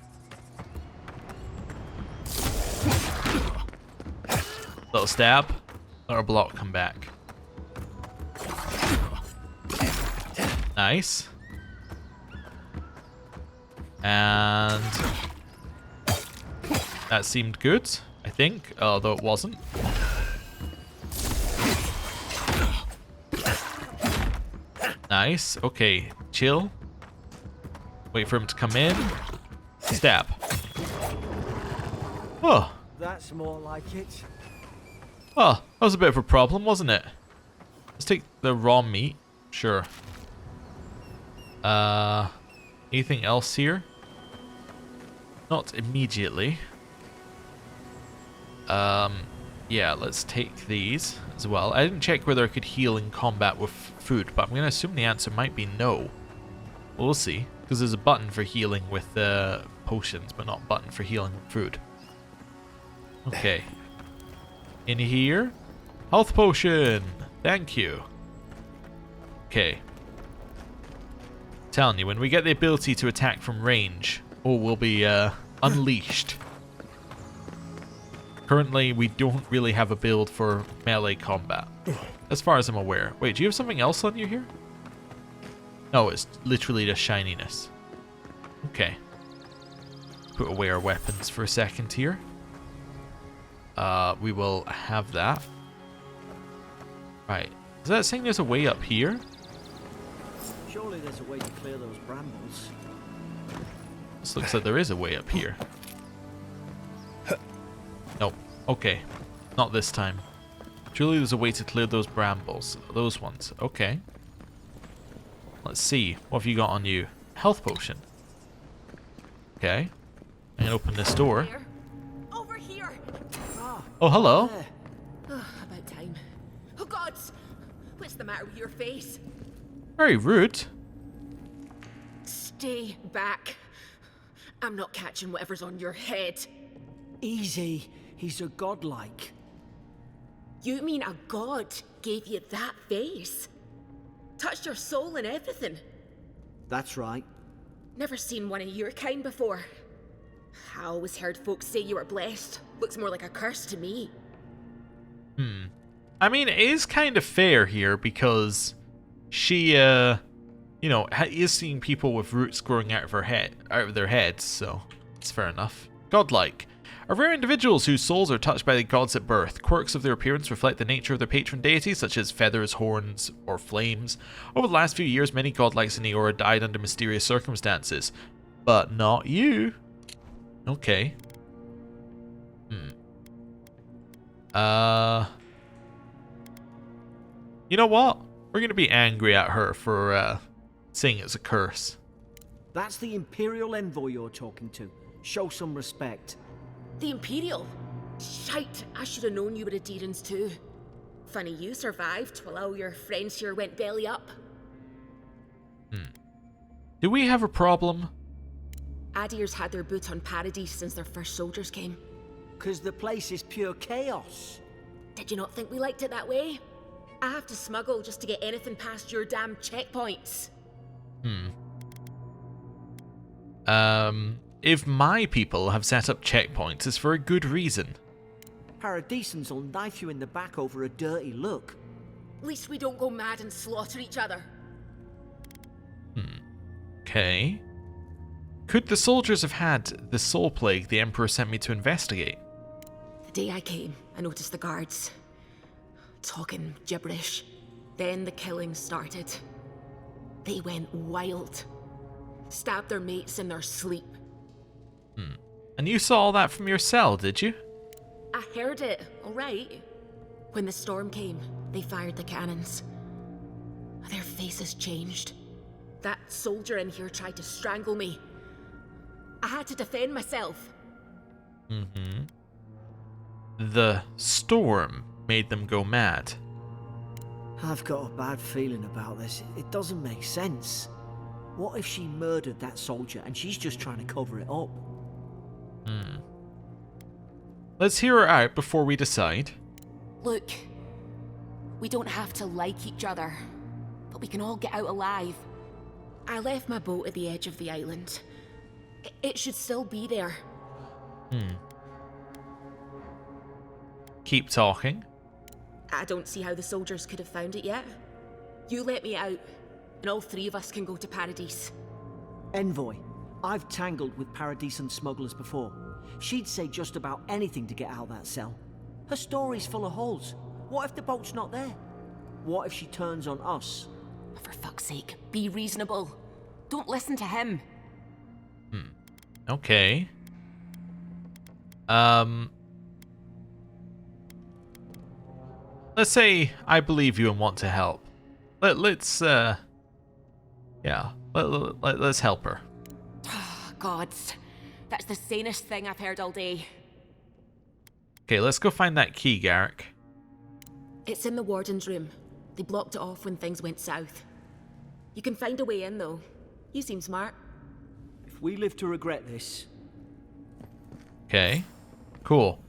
Little stab. Let our block come back. Nice. And that seemed good, I think, although it wasn't. Nice. Okay, chill. Wait for him to come in. Stab. Oh. That's more like it. Oh, that was a bit of a problem, wasn't it? Let's take the raw meat. Sure. Anything else here? Not immediately. Yeah, let's take these as well. I didn't check whether I could heal in combat with food, but I'm going to assume the answer might be no. We'll see, because there's a button for healing with potions, but not a button for healing with food. Okay. In here. Health potion. Thank you. Okay. Telling you, when we get the ability to attack from range, we'll be unleashed. Currently, we don't really have a build for melee combat, as far as I'm aware. Wait, do you have something else on you here? No, it's literally just shininess. Okay. Put away our weapons for a second here. We will have that. Right. Is that saying there's a way up here? Surely there's a way to clear those brambles. This looks like there is a way up here. Nope. Okay. Not this time. Surely there's a way to clear those brambles. Those ones. Okay. Let's see. What have you got on you? Health potion. Okay. I'm gonna open this door. Over here. Oh, hello. Oh, about time. Oh gods! What's the matter with your face? Very rude. Stay back. I'm not catching whatever's on your head. Easy. He's a godlike. You mean a god gave you that face? Touched your soul and everything? That's right. Never seen one of your kind before. I always heard folks say you were blessed. Looks more like a curse to me. I mean, it is kind of fair here because she, you know, is seeing people with roots growing out of their heads, so it's fair enough. Godlike are rare individuals whose souls are touched by the gods at birth. Quirks of their appearance reflect the nature of their patron deity, such as feathers, horns, or flames. Over the last few years, many godlikes in Eora died under mysterious circumstances. But not you. Okay. You know what? We're going to be angry at her for saying it's a curse. That's the Imperial envoy you're talking to. Show some respect. The Imperial? Shite, I should have known you were a Deerans too. Funny you survived while all your friends here went belly up. Do we have a problem? Adir's had their boot on Paradise since their first soldiers came. 'Cause the place is pure chaos. Did you not think we liked it that way? I have to smuggle just to get anything past your damn checkpoints. If my people have set up checkpoints, it's for a good reason. Paradisans will knife you in the back over a dirty look. At least we don't go mad and slaughter each other. Okay. Could the soldiers have had the soul plague the Emperor sent me to investigate? The day I came, I noticed the guards talking gibberish. Then the killing started. They went wild. Stabbed their mates in their sleep. And you saw all that from your cell, did you? I heard it, alright. When the storm came, they fired the cannons. Their faces changed. That soldier in here tried to strangle me. I had to defend myself. The storm made them go mad. I've got a bad feeling about this. It doesn't make sense. What if she murdered that soldier and she's just trying to cover it up? Let's hear her out before we decide. Look, we don't have to like each other, but we can all get out alive. I left my boat at the edge of the island. It should still be there. Keep talking. I don't see how the soldiers could have found it yet. You let me out, and all three of us can go to Paradise. Envoy, I've tangled with Paradisan smugglers before. She'd say just about anything to get out of that cell. Her story's full of holes. What if the boat's not there? What if she turns on us? For fuck's sake, be reasonable. Don't listen to him. Okay. Let's say I believe you and want to help. Let's help her. Gods, that's the sanest thing I've heard all day. Okay, let's go find that key, Garrick. It's in the warden's room. They blocked it off when things went south. You can find a way in, though. You seem smart. If we live to regret this... Okay, cool.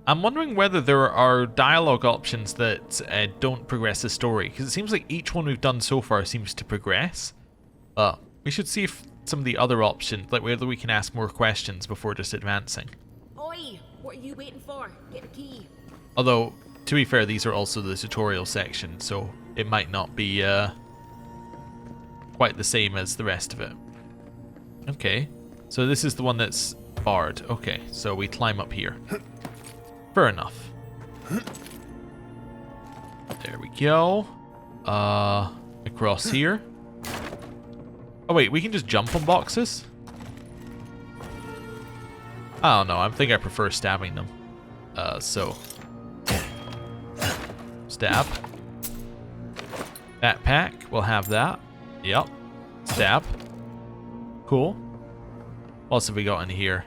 I'm wondering whether there are dialogue options that don't progress the story, because it seems like each one we've done so far seems to progress. But we should see if some of the other options, like whether we can ask more questions before just advancing. Oi! What are you waiting for? Get the key. Although, to be fair, these are also the tutorial section, so it might not be quite the same as the rest of it. Okay, so this is the one that's barred. Okay, so we climb up here. Fair enough. There we go. Across here. Oh wait, we can just jump on boxes? I don't know, I think I prefer stabbing them. So. Stab. Backpack, we'll have that. Yep. Stab. Cool. What else have we got in here?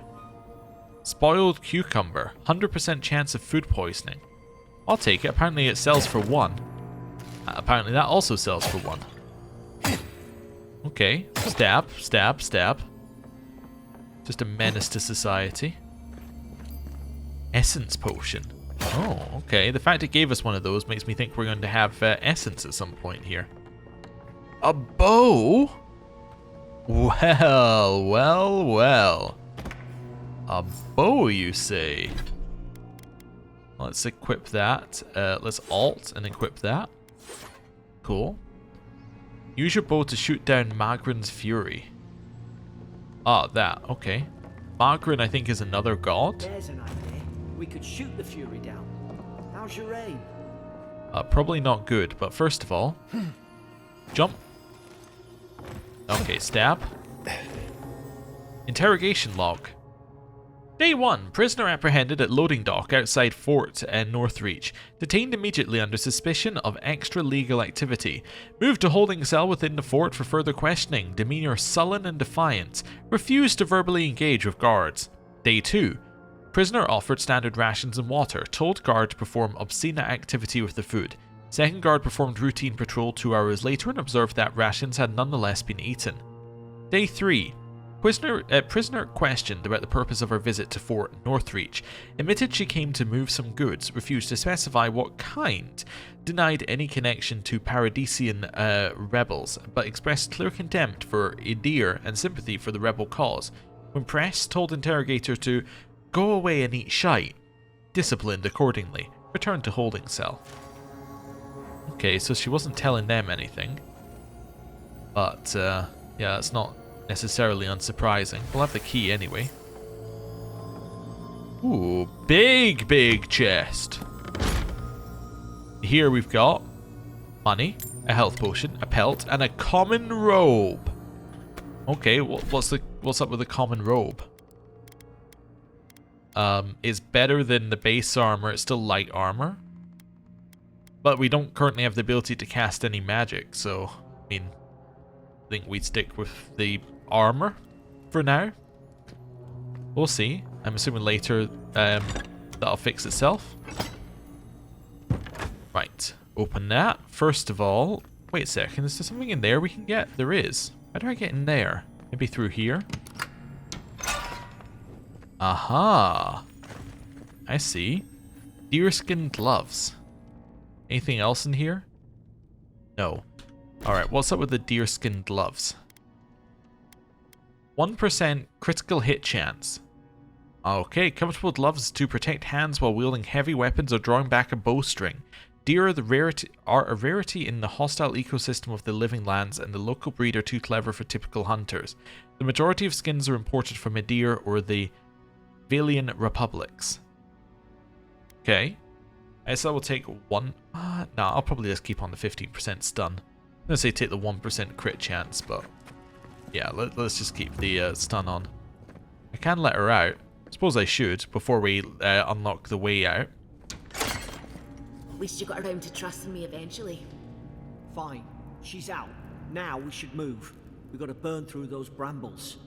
Spoiled cucumber. 100% chance of food poisoning. I'll take it. Apparently it sells for 1. Apparently that also sells for 1. Okay. Stab, stab, stab. Just a menace to society. Essence potion. Oh, okay. The fact it gave us one of those makes me think we're going to have essence at some point here. A bow? Well, well, well. A bow, you say? Let's equip that. Let's alt and equip that. Cool. Use your bow to shoot down Magrin's fury. Ah, that. Okay. Magrin, I think, is another god. There's an idea. We could shoot the fury down. How's your aim? Probably not good, but first of all, jump. Okay, stab. Interrogation log. Day 1. Prisoner apprehended at loading dock outside fort in Northreach. Detained immediately under suspicion of extra-legal activity. Moved to holding cell within the fort for further questioning. Demeanor sullen and defiant. Refused to verbally engage with guards. Day 2. Prisoner offered standard rations and water. Told guard to perform obscene activity with the food. Second guard performed routine patrol 2 hours later and observed that rations had nonetheless been eaten. Day 3. Prisoner questioned about the purpose of her visit to Fort Northreach. Admitted she came to move some goods. Refused to specify what kind. Denied any connection to Paradisian rebels, but expressed clear contempt for Edir and sympathy for the rebel cause. When pressed, told interrogator to go away and eat shite. Disciplined accordingly. Returned to holding cell. Okay, so she wasn't telling them anything. But, yeah, it's not necessarily unsurprising. We'll have the key anyway. Ooh, big, big chest. Here we've got money, a health potion, a pelt, and a common robe. Okay, what's up with the common robe? It's better than the base armor. It's still light armor. But we don't currently have the ability to cast any magic, so, I mean, I think we'd stick with the armor for now. We'll see. I'm assuming later that'll fix itself. Right, open that. First of all, wait a second, is there something in there we can get? There is. How do I get in there? Maybe through here? Aha! I see. Deerskin gloves. Anything else in here? No. Alright, what's up with the deerskin gloves? 1% critical hit chance. Okay, comfortable gloves to protect hands while wielding heavy weapons or drawing back a bowstring. Deer are a rarity in the hostile ecosystem of the living lands, and the local breed are too clever for typical hunters. The majority of skins are imported from Edir or the Valian republics. Okay. I guess I will take one. No, I'll probably just keep on the 15% stun. I'm gonna say take the 1% crit chance, but yeah, let's just keep the stun on. I can let her out. I suppose I should before we unlock the way out. At least you got around to trusting me eventually. Fine. She's out. Now we should move. We've got to burn through those brambles.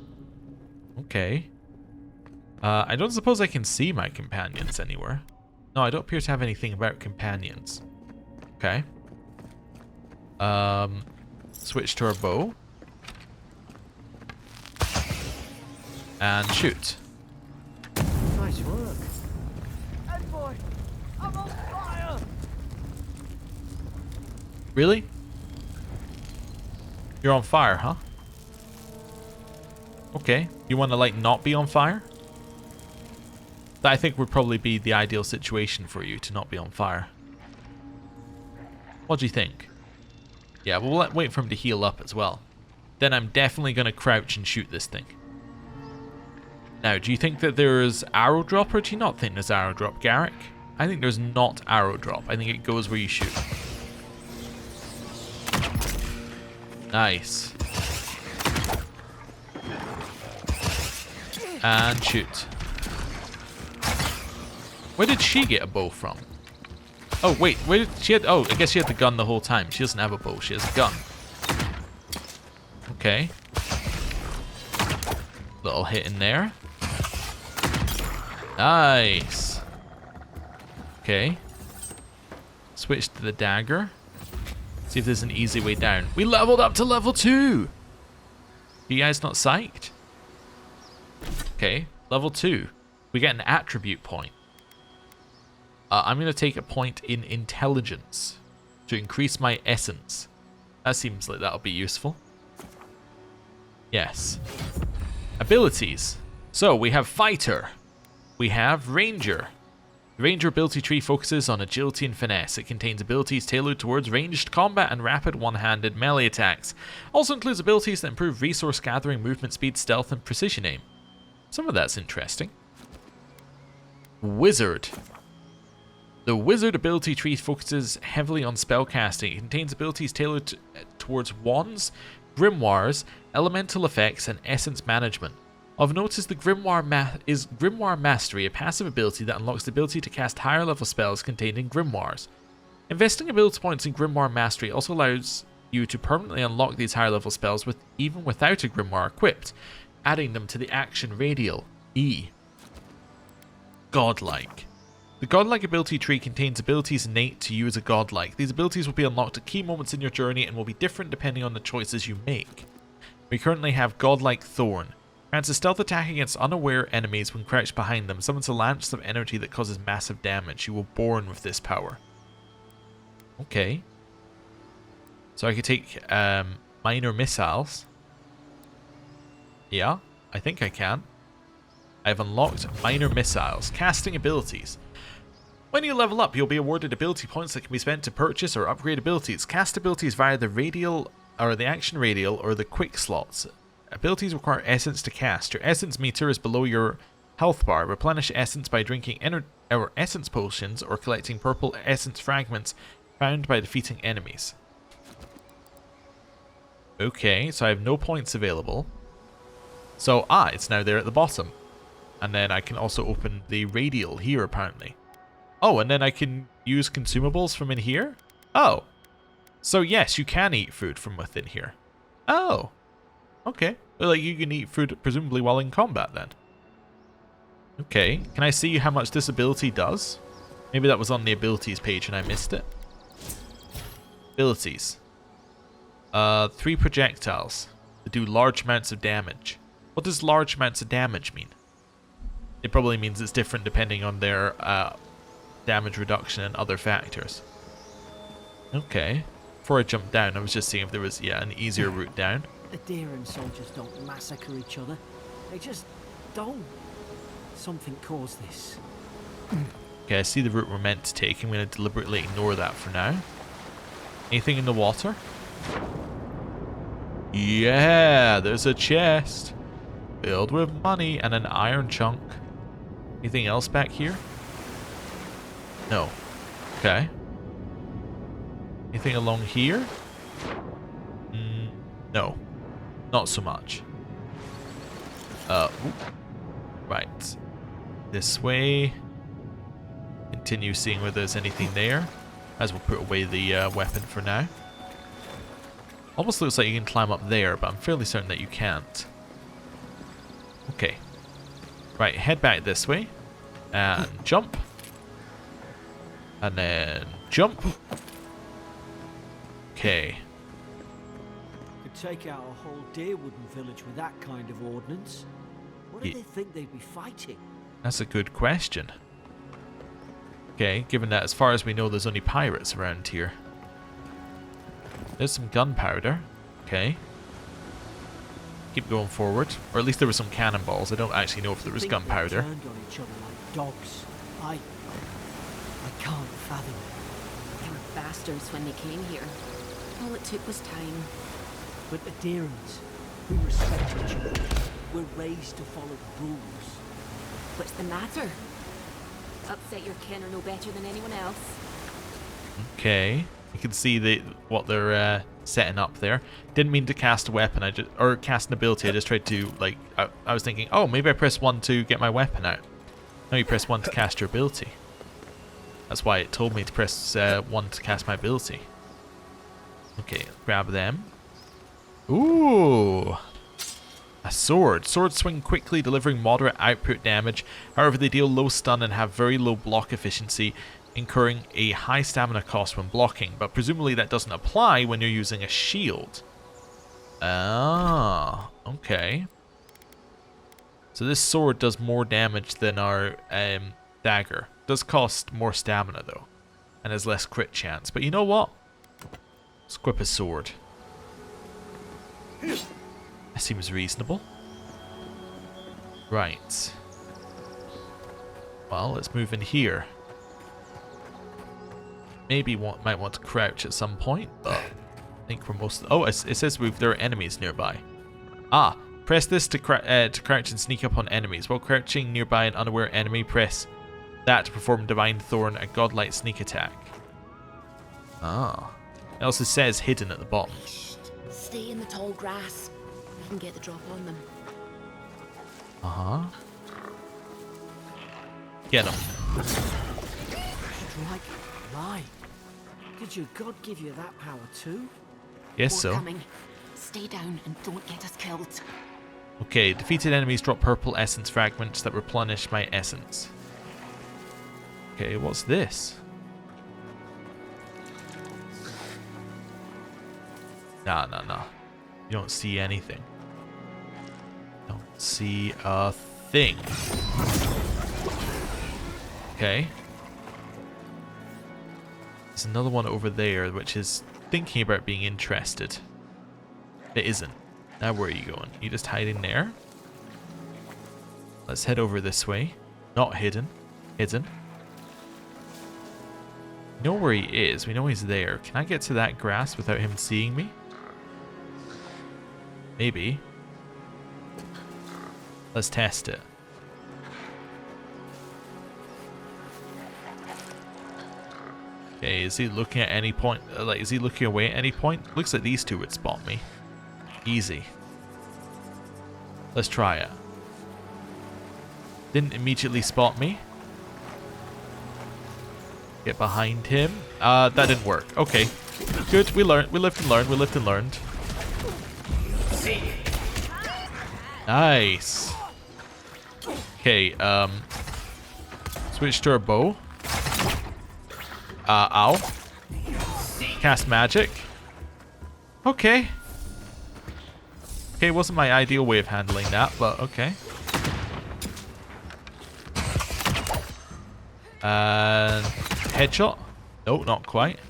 Okay. I don't suppose I can see my companions anywhere. No, I don't appear to have anything about companions. Okay. Switch to our bow. And shoot. Nice work. Hey boy, I'm on fire! Really? You're on fire, huh? Okay. You want to, like, not be on fire? That I think would probably be the ideal situation for you, to not be on fire. What do you think? Yeah, we'll wait for him to heal up as well. Then I'm definitely going to crouch and shoot this thing. Now, do you think that there's arrow drop, or do you not think there's arrow drop, Garrick? I think there's not arrow drop. I think it goes where you shoot. Nice. And shoot. Where did she get a bow from? Oh, wait. Where did she had... Oh, I guess she had the gun the whole time. She doesn't have a bow. She has a gun. Okay. Little hit in there. Nice. Okay. Switch to the dagger. See if there's an easy way down. We leveled up to level 2! You guys not psyched? Okay, level 2. We get an attribute point. I'm going to take a point in intelligence to increase my essence. That seems like that'll be useful. Yes. Abilities. So we have Fighter. We have Ranger. The Ranger ability tree focuses on agility and finesse. It contains abilities tailored towards ranged combat and rapid one-handed melee attacks. Also includes abilities that improve resource gathering, movement speed, stealth, and precision aim. Some of that's interesting. Wizard. The Wizard ability tree focuses heavily on spellcasting. It contains abilities tailored towards wands, grimoires, elemental effects, and essence management. Of note is the Grimoire Mastery, a passive ability that unlocks the ability to cast higher level spells contained in grimoires. Investing ability points in Grimoire Mastery also allows you to permanently unlock these higher level spells even without a grimoire equipped, adding them to the action radial, E. Godlike. The Godlike ability tree contains abilities innate to you as a Godlike. These abilities will be unlocked at key moments in your journey and will be different depending on the choices you make. We currently have Godlike Thorn. Grants a stealth attack against unaware enemies when crouched behind them. Summons a lance of energy that causes massive damage. You were born with this power. Okay. So I could take minor missiles. Yeah, I think I can. I've unlocked minor missiles. Casting abilities. When you level up, you'll be awarded ability points that can be spent to purchase or upgrade abilities. Cast abilities via the radial, or the action radial, or the quick slots. Abilities require essence to cast. Your essence meter is below your health bar. Replenish essence by drinking essence potions or collecting purple essence fragments found by defeating enemies. Okay, so I have no points available. So, it's now there at the bottom. And then I can also open the radial here, apparently. Oh, and then I can use consumables from in here? Oh. So yes, you can eat food from within here. Oh. Okay. Well, like, you can eat food presumably while in combat then. Okay. Can I see how much this ability does? Maybe that was on the abilities page and I missed it. Abilities. 3 projectiles that do large amounts of damage. What does large amounts of damage mean? It probably means it's different depending on their damage reduction and other factors. Okay. Before I jumped down, I was just seeing if there was, an easier route down. The Deeren soldiers don't massacre each other. They just don't. Something caused this. Okay, I see the route we're meant to take. I'm going to deliberately ignore that for now. Anything in the water? Yeah, there's a chest. Filled with money and an iron chunk. Anything else back here? No. Okay. Anything along here? No. Not so much. Right. This way. Continue seeing whether there's anything there. As we'll put away the weapon for now. Almost looks like you can climb up there, but I'm fairly certain that you can't. Okay. Right, head back this way. And jump. And then jump. Okay. Could take out a whole Deerwooden village with that kind of ordnance. What do they think they'd be fighting? That's a good question. Okay, given that as far as we know there's only pirates around here. There's some gunpowder. Okay. Keep going forward. Or at least there were some cannonballs. I don't actually know if there was Think they gunpowder. turned on each other like dogs. I can't fathom it. They were bastards when they came here. All it took was time. But adherents, we respect each other. We're raised to follow the rules. What's the matter? Upset your kin are no better than anyone else. Okay. You can see what they're setting up there. Didn't mean to cast a weapon, or cast an ability. I just tried to, like, I was thinking, oh, maybe I press 1 to get my weapon out. No, you press 1 to cast your ability. That's why it told me to press 1 to cast my ability. Okay, grab them. Ooh! A sword. Swords swing quickly, delivering moderate output damage. However, they deal low stun and have very low block efficiency, incurring a high stamina cost when blocking. But presumably that doesn't apply when you're using a shield. Ah, okay. So this sword does more damage than our dagger. Does cost more stamina though, and has less crit chance. But you know what? Let's equip a sword. That seems reasonable. Right. Well, let's move in here. Maybe might want to crouch at some point, but I think for most... Oh, it says there are enemies nearby. Ah, press this to crouch and sneak up on enemies. While crouching nearby an unaware enemy, press that to perform Divine Thorn, a godlike sneak attack. Ah. It also says hidden at the bottom. Stay in the tall grass. We can get the drop on them. Uh-huh. Get him. Godlike lie. Did your god give you that power too? Guess More so. coming. Stay down and don't get us killed. Okay, defeated enemies drop purple essence fragments that replenish my essence. Okay, what's this? Nah. You don't see anything. Don't see a thing. Okay. There's another one over there which is thinking about being interested. It isn't. Now where are you going? You just hiding there? Let's head over this way. Not hidden. Hidden. We know where he is. We know he's there. Can I get to that grass without him seeing me? Maybe. Let's test it. Okay, is he looking at any point? Like, is he looking away at any point? Looks like these two would spot me. Easy. Let's try it. Didn't immediately spot me. Get behind him. That didn't work. Okay. Good. We learned. We lived and learned. We lived and learned. Nice. Okay, switch to our bow. Ow. Cast magic. Okay. Okay, wasn't my ideal way of handling that, but okay. And headshot. No, not quite.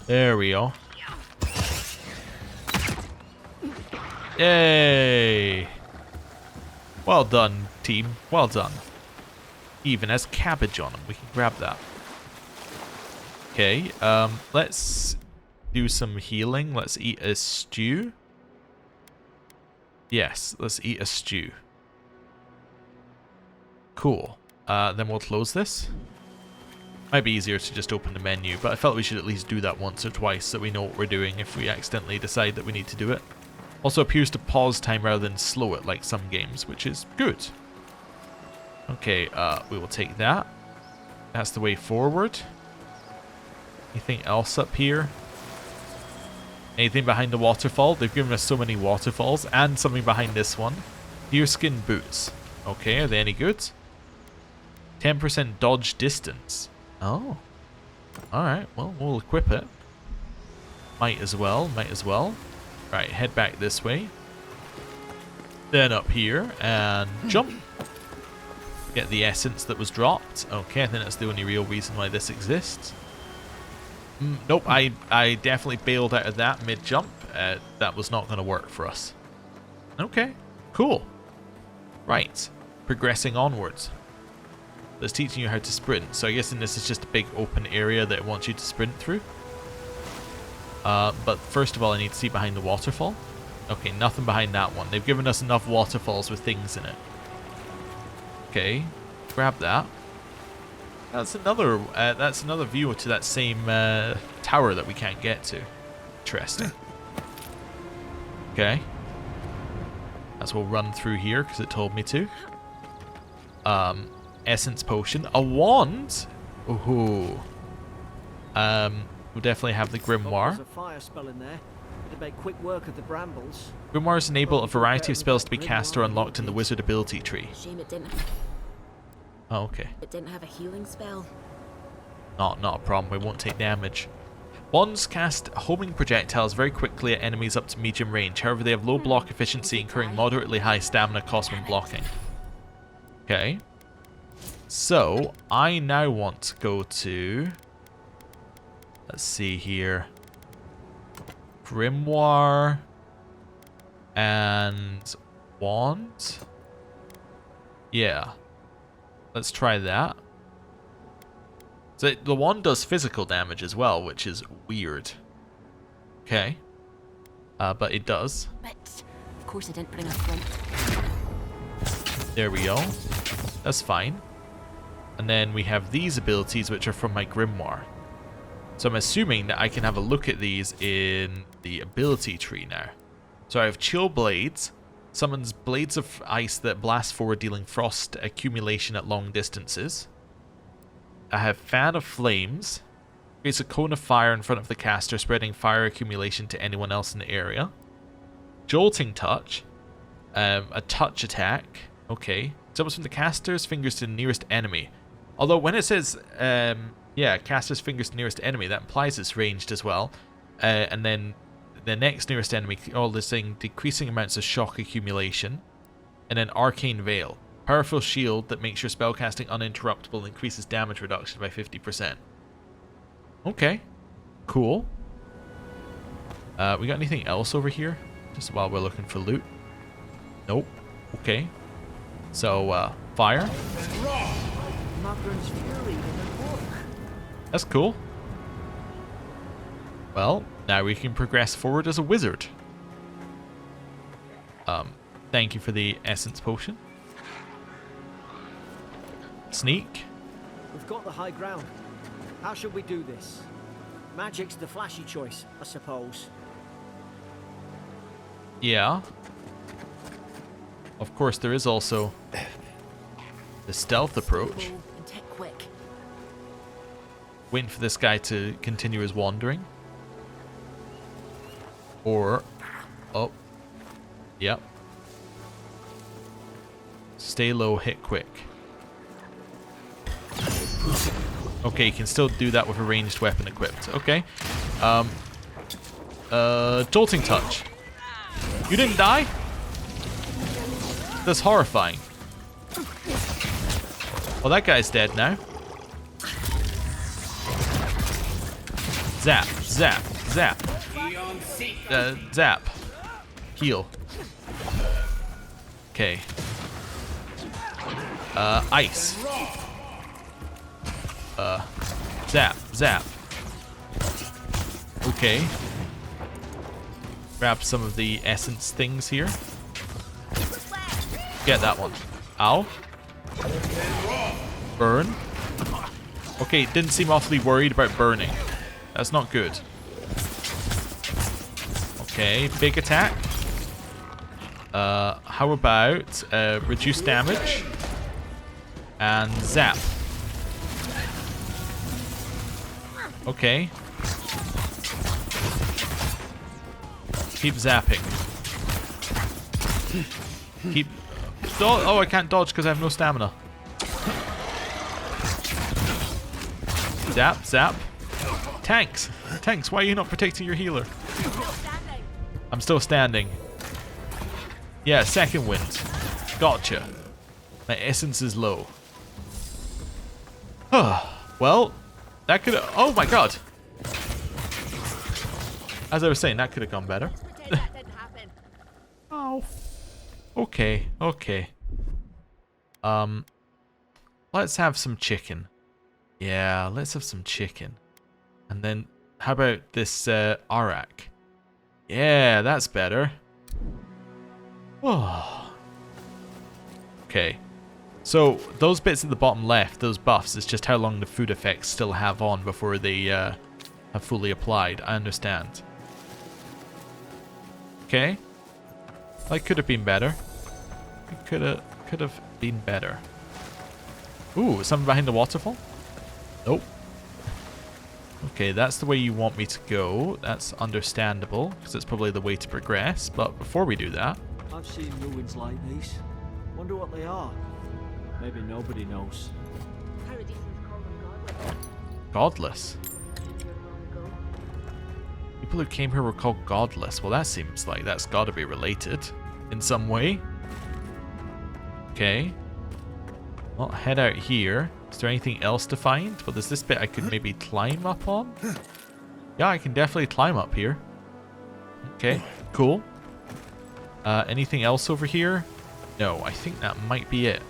There we go. Yay! Well done, team. Well done. Even has cabbage on him. We can grab that. Okay, let's do some healing. Let's eat a stew. Yes, let's eat a stew. Cool. Then we'll close this. Might be easier to just open the menu, but I felt we should at least do that once or twice so we know what we're doing if we accidentally decide that we need to do it. Also appears to pause time rather than slow it like some games, which is good. Okay, we will take that. That's the way forward. Anything else up here? Anything behind the waterfall? They've given us so many waterfalls, and something behind this one. Deerskin boots. Okay, are they any good? 10% dodge distance. Oh. Alright, well, we'll equip it. Might as well, might as well. Right, head back this way. Then up here, and jump. Get the essence that was dropped. Okay, I think that's the only real reason why this exists. Nope, I definitely bailed out of that mid-jump. That was not going to work for us. Okay, cool. Right, progressing onwards. It's teaching you how to sprint. So I guess this is just a big open area that it wants you to sprint through. But first of all, I need to see behind the waterfall. Okay, nothing behind that one. They've given us enough waterfalls with things in it. Okay, grab that. That's another view to that same tower that we can't get to. Interesting. Okay. As we'll run through here because it told me to. Essence potion. A wand? Ooh. We'll definitely have the grimoire. There's a fire spell in there. It'd make quick work of the brambles. Grimoires enable a variety of spells to be cast or unlocked in the wizard ability tree. Shame it didn't. Oh, okay. It didn't have a healing spell. Not a problem. We won't take damage. Wands cast homing projectiles very quickly at enemies up to medium range. However, they have low block efficiency, incurring moderately high stamina cost when blocking. Okay. So, I now want to go to... Let's see here. Grimoire. And... Wand. Yeah. Let's try that. So the wand does physical damage as well, which is weird. Okay. But it does. But, of course I didn't bring a flint. There we go. That's fine. And then we have these abilities, which are from my grimoire. So I'm assuming that I can have a look at these in the ability tree now. So I have Chill Blades. Summons blades of ice that blast forward, dealing frost accumulation at long distances. I have Fan of Flames. Creates a cone of fire in front of the caster, spreading fire accumulation to anyone else in the area. Jolting Touch. A touch attack. Okay. Jumps from the caster's fingers to the nearest enemy. Although when it says, caster's fingers to nearest enemy, that implies it's ranged as well. And then the next nearest enemy, all this thing, decreasing amounts of shock accumulation. And then Arcane Veil. Powerful shield that makes your spellcasting uninterruptible and increases damage reduction by 50%. Okay. Cool. We got anything else over here? Just while we're looking for loot? Nope. Okay. So, fire. Magran's Fury in the book. That's cool. Well, now we can progress forward as a wizard. Thank you for the essence potion. Sneak. We've got the high ground. How should we do this? Magic's the flashy choice, I suppose. Yeah. Of course, there is also the stealth approach. And take quick. Waiting for this guy to continue his wandering. Or... Oh. Yep. Stay low, hit quick. Okay, you can still do that with a ranged weapon equipped. Okay. Jolting Touch. You didn't die? That's horrifying. Well, that guy's dead now. Zap, zap, zap. Zap. Heal. Okay. Ice. Zap, zap. Okay. Grab some of the essence things here. Get that one. Ow. Burn. Okay, didn't seem awfully worried about burning. That's not good. Okay, big attack. How about reduce damage and zap. Okay. Keep zapping. Keep... Oh, I can't dodge because I have no stamina. Zap, zap. Tanks! Tanks, why are you not protecting your healer? I'm still standing. Yeah, second wind. Gotcha. My essence is low. Well, that could have... Oh my god! As I was saying, that could have gone better. Oh. Okay, okay. Let's have some chicken. Yeah, let's have some chicken. And then, how about this arak? Yeah, that's better. Oh. Okay. So, those bits at the bottom left, those buffs, it's just how long the food effects still have on before they have fully applied. I understand. Okay. That could have been better. It could have been better. Ooh, something behind the waterfall? Nope. Okay, that's the way you want me to go. That's understandable, because it's probably the way to progress. But before we do that... I've seen ruins like these. Wonder what they are. Maybe nobody knows. Godless? People who came here were called godless. Well, that seems like that's got to be related in some way. Okay. Well, head out here. Is there anything else to find? Well, there's this bit I could maybe climb up on. Yeah, I can definitely climb up here. Okay, cool. Anything else over here? No, I think that might be it.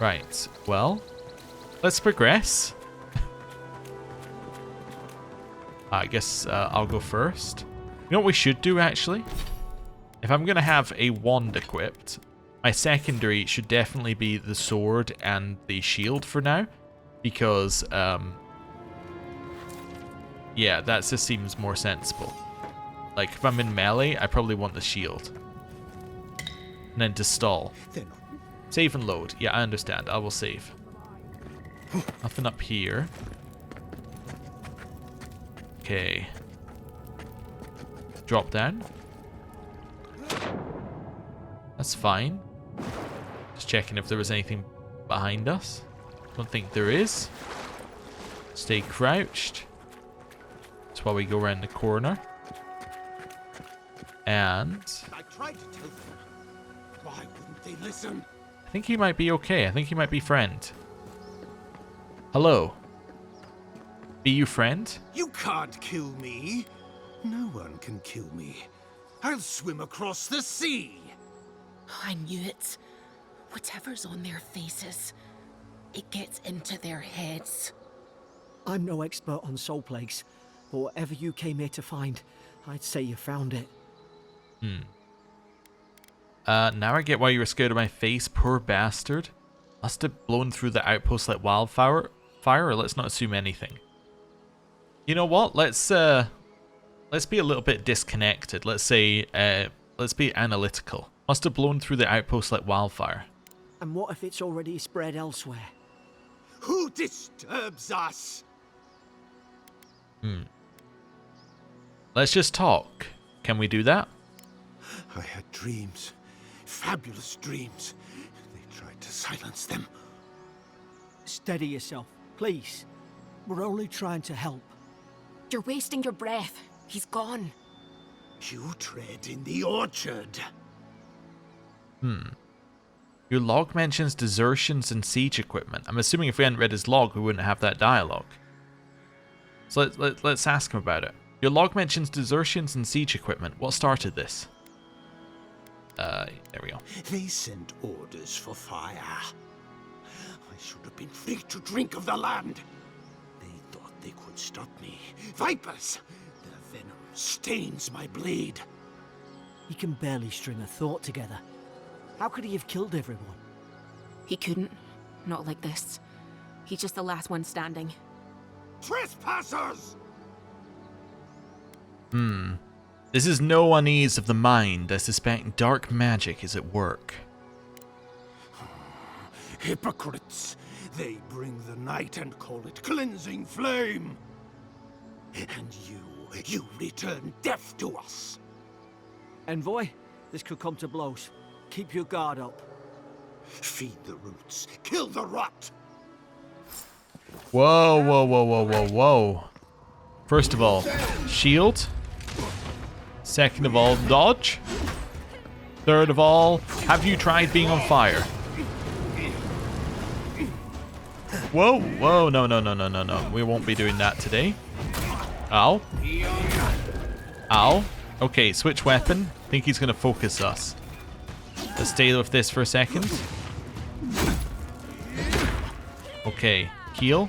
Right, well, let's progress. I guess I'll go first. You know what we should do, actually? If I'm going to have a wand equipped, my secondary should definitely be the sword and the shield for now. Because, yeah, that just seems more sensible. Like, if I'm in melee, I probably want the shield. And then to stall. Save and load. Yeah, I understand. I will save. Nothing up here. Okay. Drop down. That's fine. Just checking if there was anything behind us. Don't think there is. Stay crouched. That's why we go around the corner. And I tried to tell them. Why wouldn't they listen? I think he might be okay. I think he might be friend. Hello. Be you friend? You can't kill me. No one can kill me. I'll swim across the sea. I knew it. Whatever's on their faces, it gets into their heads. I'm no expert on soul plagues, but whatever you came here to find, I'd say you found it. Now I get why you were scared of my face, poor bastard. Must have blown through the outpost like wildfire, or let's not assume anything. You know what? Let's be a little bit disconnected. Let's say, let's be analytical. Must have blown through the outpost like wildfire. And what if it's already spread elsewhere? Who disturbs us? Let's just talk. Can we do that? I had dreams. Fabulous dreams. They tried to silence them. Steady yourself, please. We're only trying to help. You're wasting your breath. He's gone. You tread in the orchard. Your log mentions desertions and siege equipment. I'm assuming if we hadn't read his log, we wouldn't have that dialogue. So let's ask him about it. Your log mentions desertions and siege equipment. What started this? There we go. They sent orders for fire. I should have been free to drink of the land. They thought they could stop me. Vipers! Their venom stains my blade. He can barely string a thought together. How could he have killed everyone? He couldn't. Not like this. He's just the last one standing. Trespassers! This is no unease of the mind. I suspect dark magic is at work. Hypocrites! They bring the night and call it cleansing flame. And you return death to us. Envoy, this could come to blows. Keep your guard up. Feed the roots, kill the rot. Whoa, whoa, whoa, whoa, whoa, whoa. First of all, shield. Second of all, dodge. Third of all, have you tried being on fire? Whoa, whoa, no, no, no, no, no, no. We won't be doing that today. Ow. Ow. Okay, switch weapon. Think he's gonna focus us. Let's stay with this for a second. Okay, heal.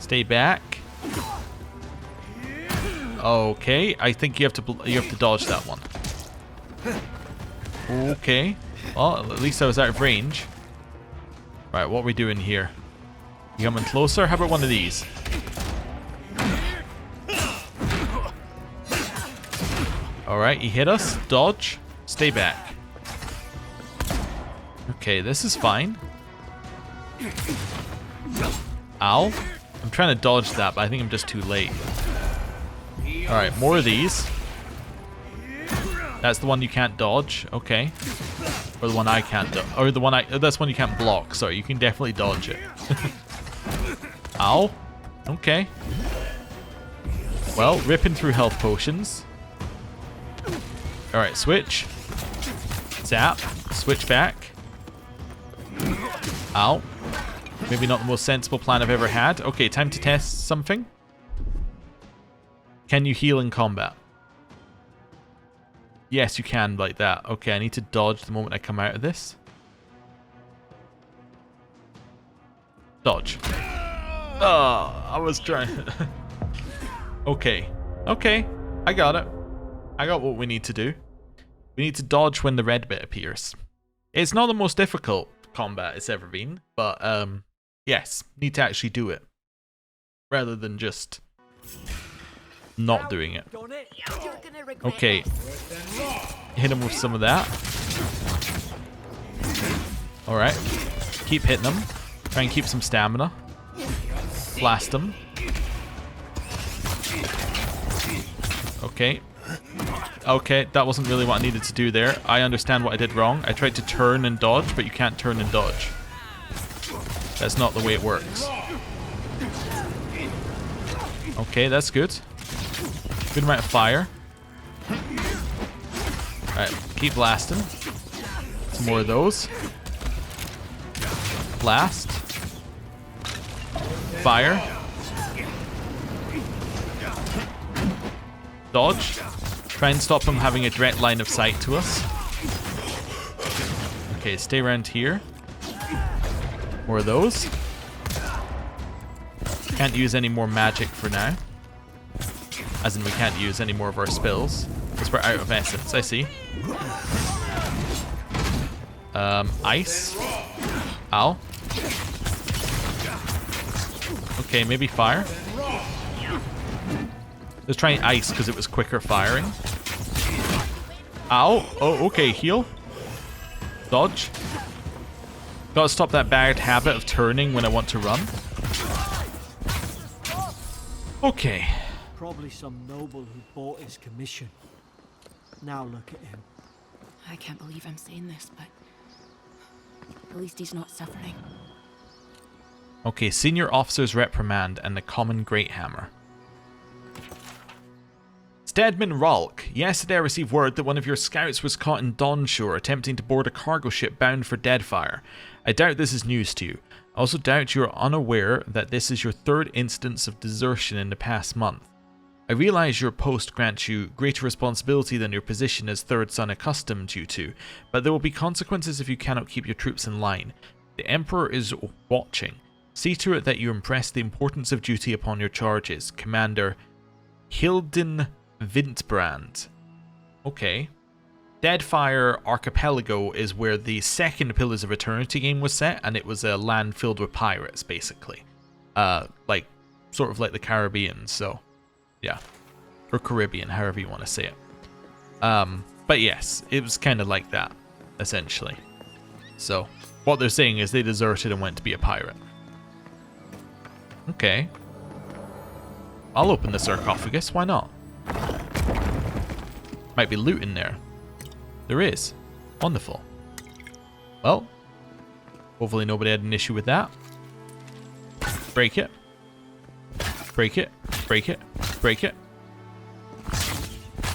Stay back. Okay, I think you have to dodge that one. Okay. Well, at least I was out of range. Right, what are we doing here? You coming closer? How about one of these? Alright, he hit us. Dodge. Stay back. Okay, this is fine. Ow. I'm trying to dodge that, but I think I'm just too late. Alright, more of these. That's the one you can't dodge. Okay. Or the one I can't dodge. Or the one that's one you can't block. Sorry, you can definitely dodge it. Ow. Okay. Well, ripping through health potions. Alright, switch. Zap. Switch back. Ow. Maybe not the most sensible plan I've ever had. Okay, time to test something. Can you heal in combat? Yes, you can, like that. Okay, I need to dodge the moment I come out of this. Dodge. Oh, I was trying. Okay. Okay, I got it. I got what we need to do. We need to dodge when the red bit appears. It's not the most difficult combat it's ever been, but yes, need to actually do it. Rather than just not doing it. Okay. Hit him with some of that. Alright. Keep hitting him. Try and keep some stamina. Blast him. Okay. Okay, that wasn't really what I needed to do there. I understand what I did wrong. I tried to turn and dodge, but you can't turn and dodge. That's not the way it works. Okay, that's good. Good amount of fire. Alright, keep blasting. Some more of those. Blast. Fire. Dodge. Try and stop him having a direct line of sight to us. Okay, stay around here. More of those. Can't use any more magic for now. As in, we can't use any more of our spells. Because we're out of essence, I see. Ice. Ow. Okay, maybe fire. Let's try ice because it was quicker firing. Ow. Oh, okay, heal. Dodge. Gotta stop that bad habit of turning when I want to run. Okay. Probably some noble who bought his commission. Now look at him. I can't believe I'm saying this, but at least he's not suffering. Okay, senior officer's reprimand and the common great hammer. Stedman Ralk, yesterday I received word that one of your scouts was caught in Dawnshore attempting to board a cargo ship bound for Deadfire. I doubt this is news to you. I also doubt you are unaware that this is your third instance of desertion in the past month. I realize your post grants you greater responsibility than your position as third son accustomed you to, but there will be consequences if you cannot keep your troops in line. The Emperor is watching. See to it that you impress the importance of duty upon your charges. Commander Hilden Vintbrand. Okay. Deadfire Archipelago is where the second Pillars of Eternity game was set, and it was a land filled with pirates, basically. Like, sort of like the Caribbean, so, yeah. Or Caribbean, however you want to say it. But yes, it was kind of like that, essentially. So, what they're saying is they deserted and went to be a pirate. Okay. I'll open the sarcophagus, why not? Might be loot in there. There is. Wonderful. Well, hopefully nobody had an issue with that. Break it. Break it. Break it. Break it.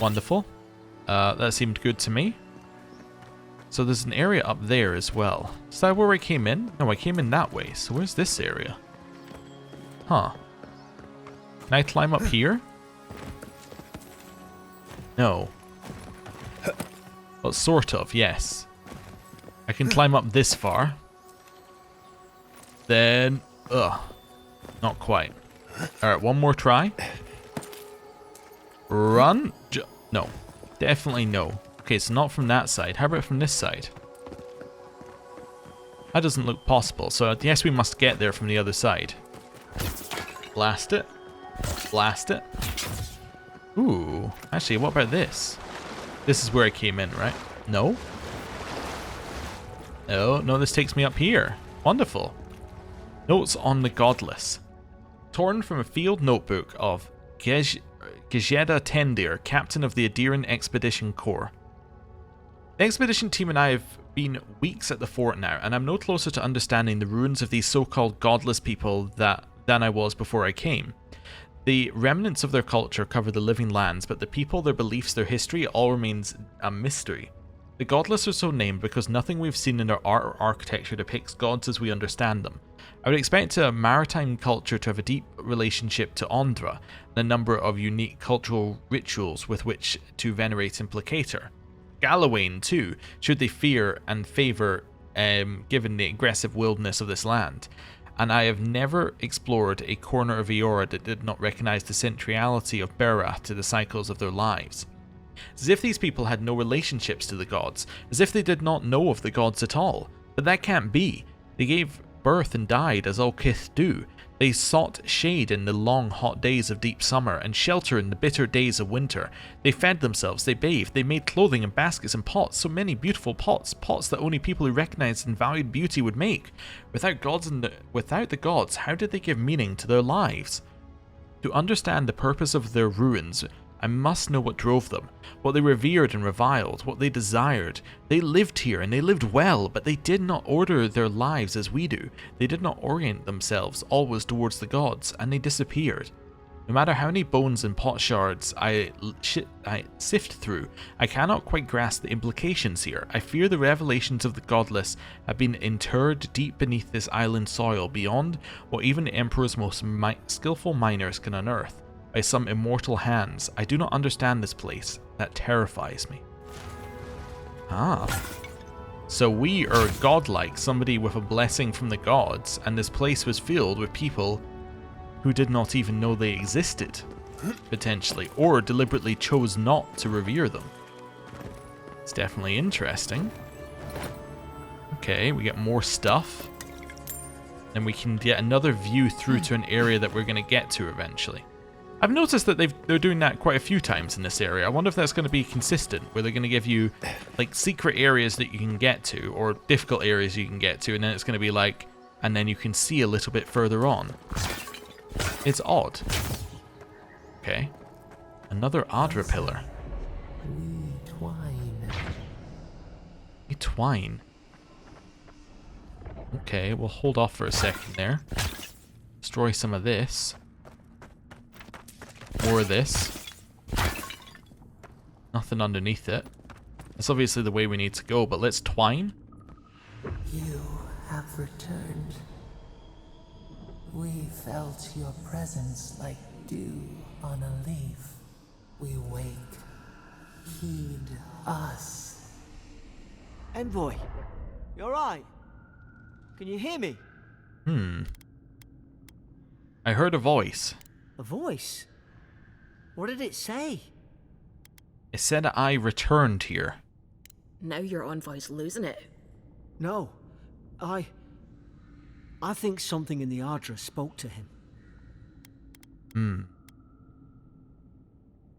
Wonderful. That seemed good to me. So there's an area up there as well. Is that where I came in? No, I came in that way. So where's this area? Huh. Can I climb up here? No. Well, sort of, yes. I can climb up this far. Then, not quite. Alright, one more try. Run? No. Definitely no. Okay, so not from that side. How about from this side? That doesn't look possible, so yes, we must get there from the other side. Blast it. Blast it. Ooh, actually, what about this? This is where I came in, right? No? Oh, no, this takes me up here. Wonderful. Notes on the Godless. Torn from a field notebook of Gejeda Tendir, captain of the Adiran Expedition Corps. The expedition team and I have been weeks at the fort now, and I'm no closer to understanding the ruins of these so-called godless people than I was before I came. The remnants of their culture cover the living lands, but the people, their beliefs, their history all remains a mystery. The godless are so named because nothing we've seen in their art or architecture depicts gods as we understand them. I would expect a maritime culture to have a deep relationship to Ondra, and a number of unique cultural rituals with which to venerate and placate her. Gallowayne too, should they fear and favour given the aggressive wilderness of this land. And I have never explored a corner of Eora that did not recognise the centrality of Berath to the cycles of their lives. As if these people had no relationships to the gods, as if they did not know of the gods at all. But that can't be. They gave birth and died as all kith do. They sought shade in the long hot days of deep summer and shelter in the bitter days of winter. They fed themselves, they bathed, they made clothing in baskets and pots, so many beautiful pots, pots that only people who recognized and valued beauty would make. Without the gods, how did they give meaning to their lives? To understand the purpose of their ruins, I must know what drove them, what they revered and reviled, what they desired. They lived here, and they lived well, but they did not order their lives as we do. They did not orient themselves always towards the gods, and they disappeared. No matter how many bones and pot shards I sift through, I cannot quite grasp the implications here. I fear the revelations of the godless have been interred deep beneath this island soil, beyond what even the Emperor's most skillful miners can unearth. By some immortal hands. I do not understand this place. That terrifies me. Ah. So we are godlike, somebody with a blessing from the gods, and this place was filled with people who did not even know they existed, potentially, or deliberately chose not to revere them. It's definitely interesting. Okay, we get more stuff. And we can get another view through to an area that we're going to get to eventually. I've noticed that they're doing that quite a few times in this area. I wonder if that's going to be consistent, where they're going to give you like secret areas that you can get to, or difficult areas you can get to, and then it's going to be like, and then you can see a little bit further on. It's odd. Okay. Another Adra pillar. We twine. We twine. Okay, we'll hold off for a second there. Destroy some of this. More of this. Nothing underneath it. That's obviously the way we need to go, but let's twine. You have returned. We felt your presence like dew on a leaf. We wake. Heed us. Envoy, you alright? Can you hear me? I heard a voice. A voice? What did it say? It said I returned here. Now your envoy's losing it. No. I think something in the Ardra spoke to him.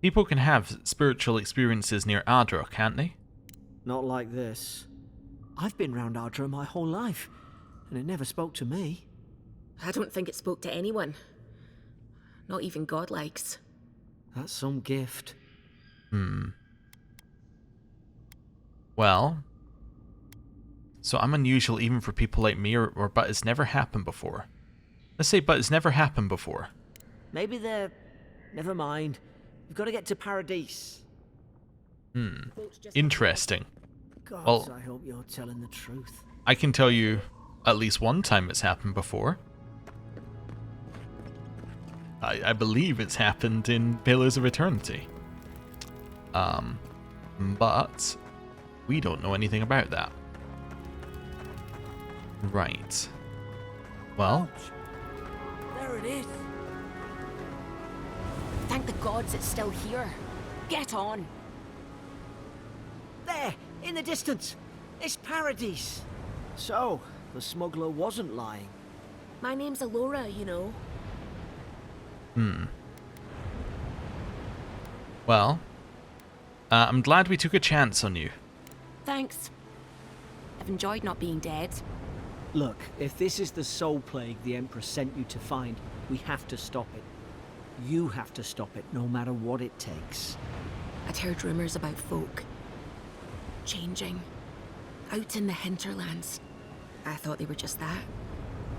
People can have spiritual experiences near Adra, can't they? Not like this. I've been round Ardra my whole life, and it never spoke to me. I don't think it spoke to anyone. Not even godlikes. That's some gift. Well, so I'm unusual even for people like me, or but it's never happened before. Let's say but it's never happened before. Maybe they're... Never mind. We've got to get to Paradise. Interesting. God, Well- I hope you're telling the truth. I can tell you at least one time it's happened before. I believe it's happened in Pillars of Eternity. But We don't know anything about that. Right. Well. There it is. Thank the gods it's still here. Get on. There, in the distance. It's Paradise. So, the smuggler wasn't lying. My name's Eora, you know. Well. I'm glad we took a chance on you. Thanks. I've enjoyed not being dead. Look, if this is the soul plague the Emperor sent you to find, we have to stop it. You have to stop it, no matter what it takes. I'd heard rumors about folk changing out in the hinterlands. I thought they were just that.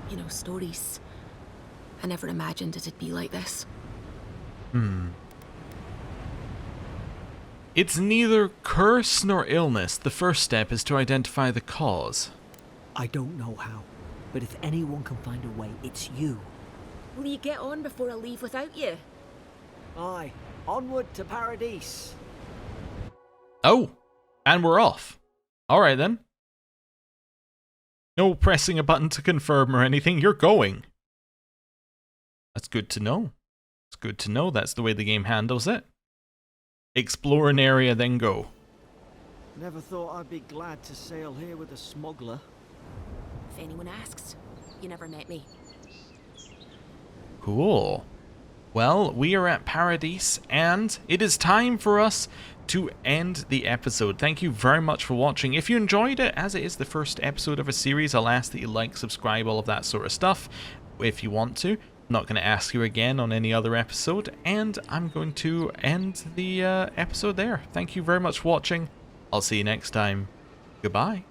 You know, stories. I never imagined it'd be like this. It's neither curse nor illness. The first step is to identify the cause. I don't know how, but if anyone can find a way, it's you. Will you get on before I leave without you? Aye, onward to Paradise. Oh, and we're off. Alright then. No pressing a button to confirm or anything, you're going. That's good to know. It's good to know that's the way the game handles it. Explore an area, then go. Never thought I'd be glad to sail here with a smuggler. If anyone asks, you never met me. Cool. Well, we are at Paradise, and it is time for us to end the episode. Thank you very much for watching. If you enjoyed it, as it is the first episode of a series, I'll ask that you like, subscribe, all of that sort of stuff, if you want to. I'm not going to ask you again on any other episode, and I'm going to end the episode there. Thank you very much for watching. I'll see you next time. Goodbye.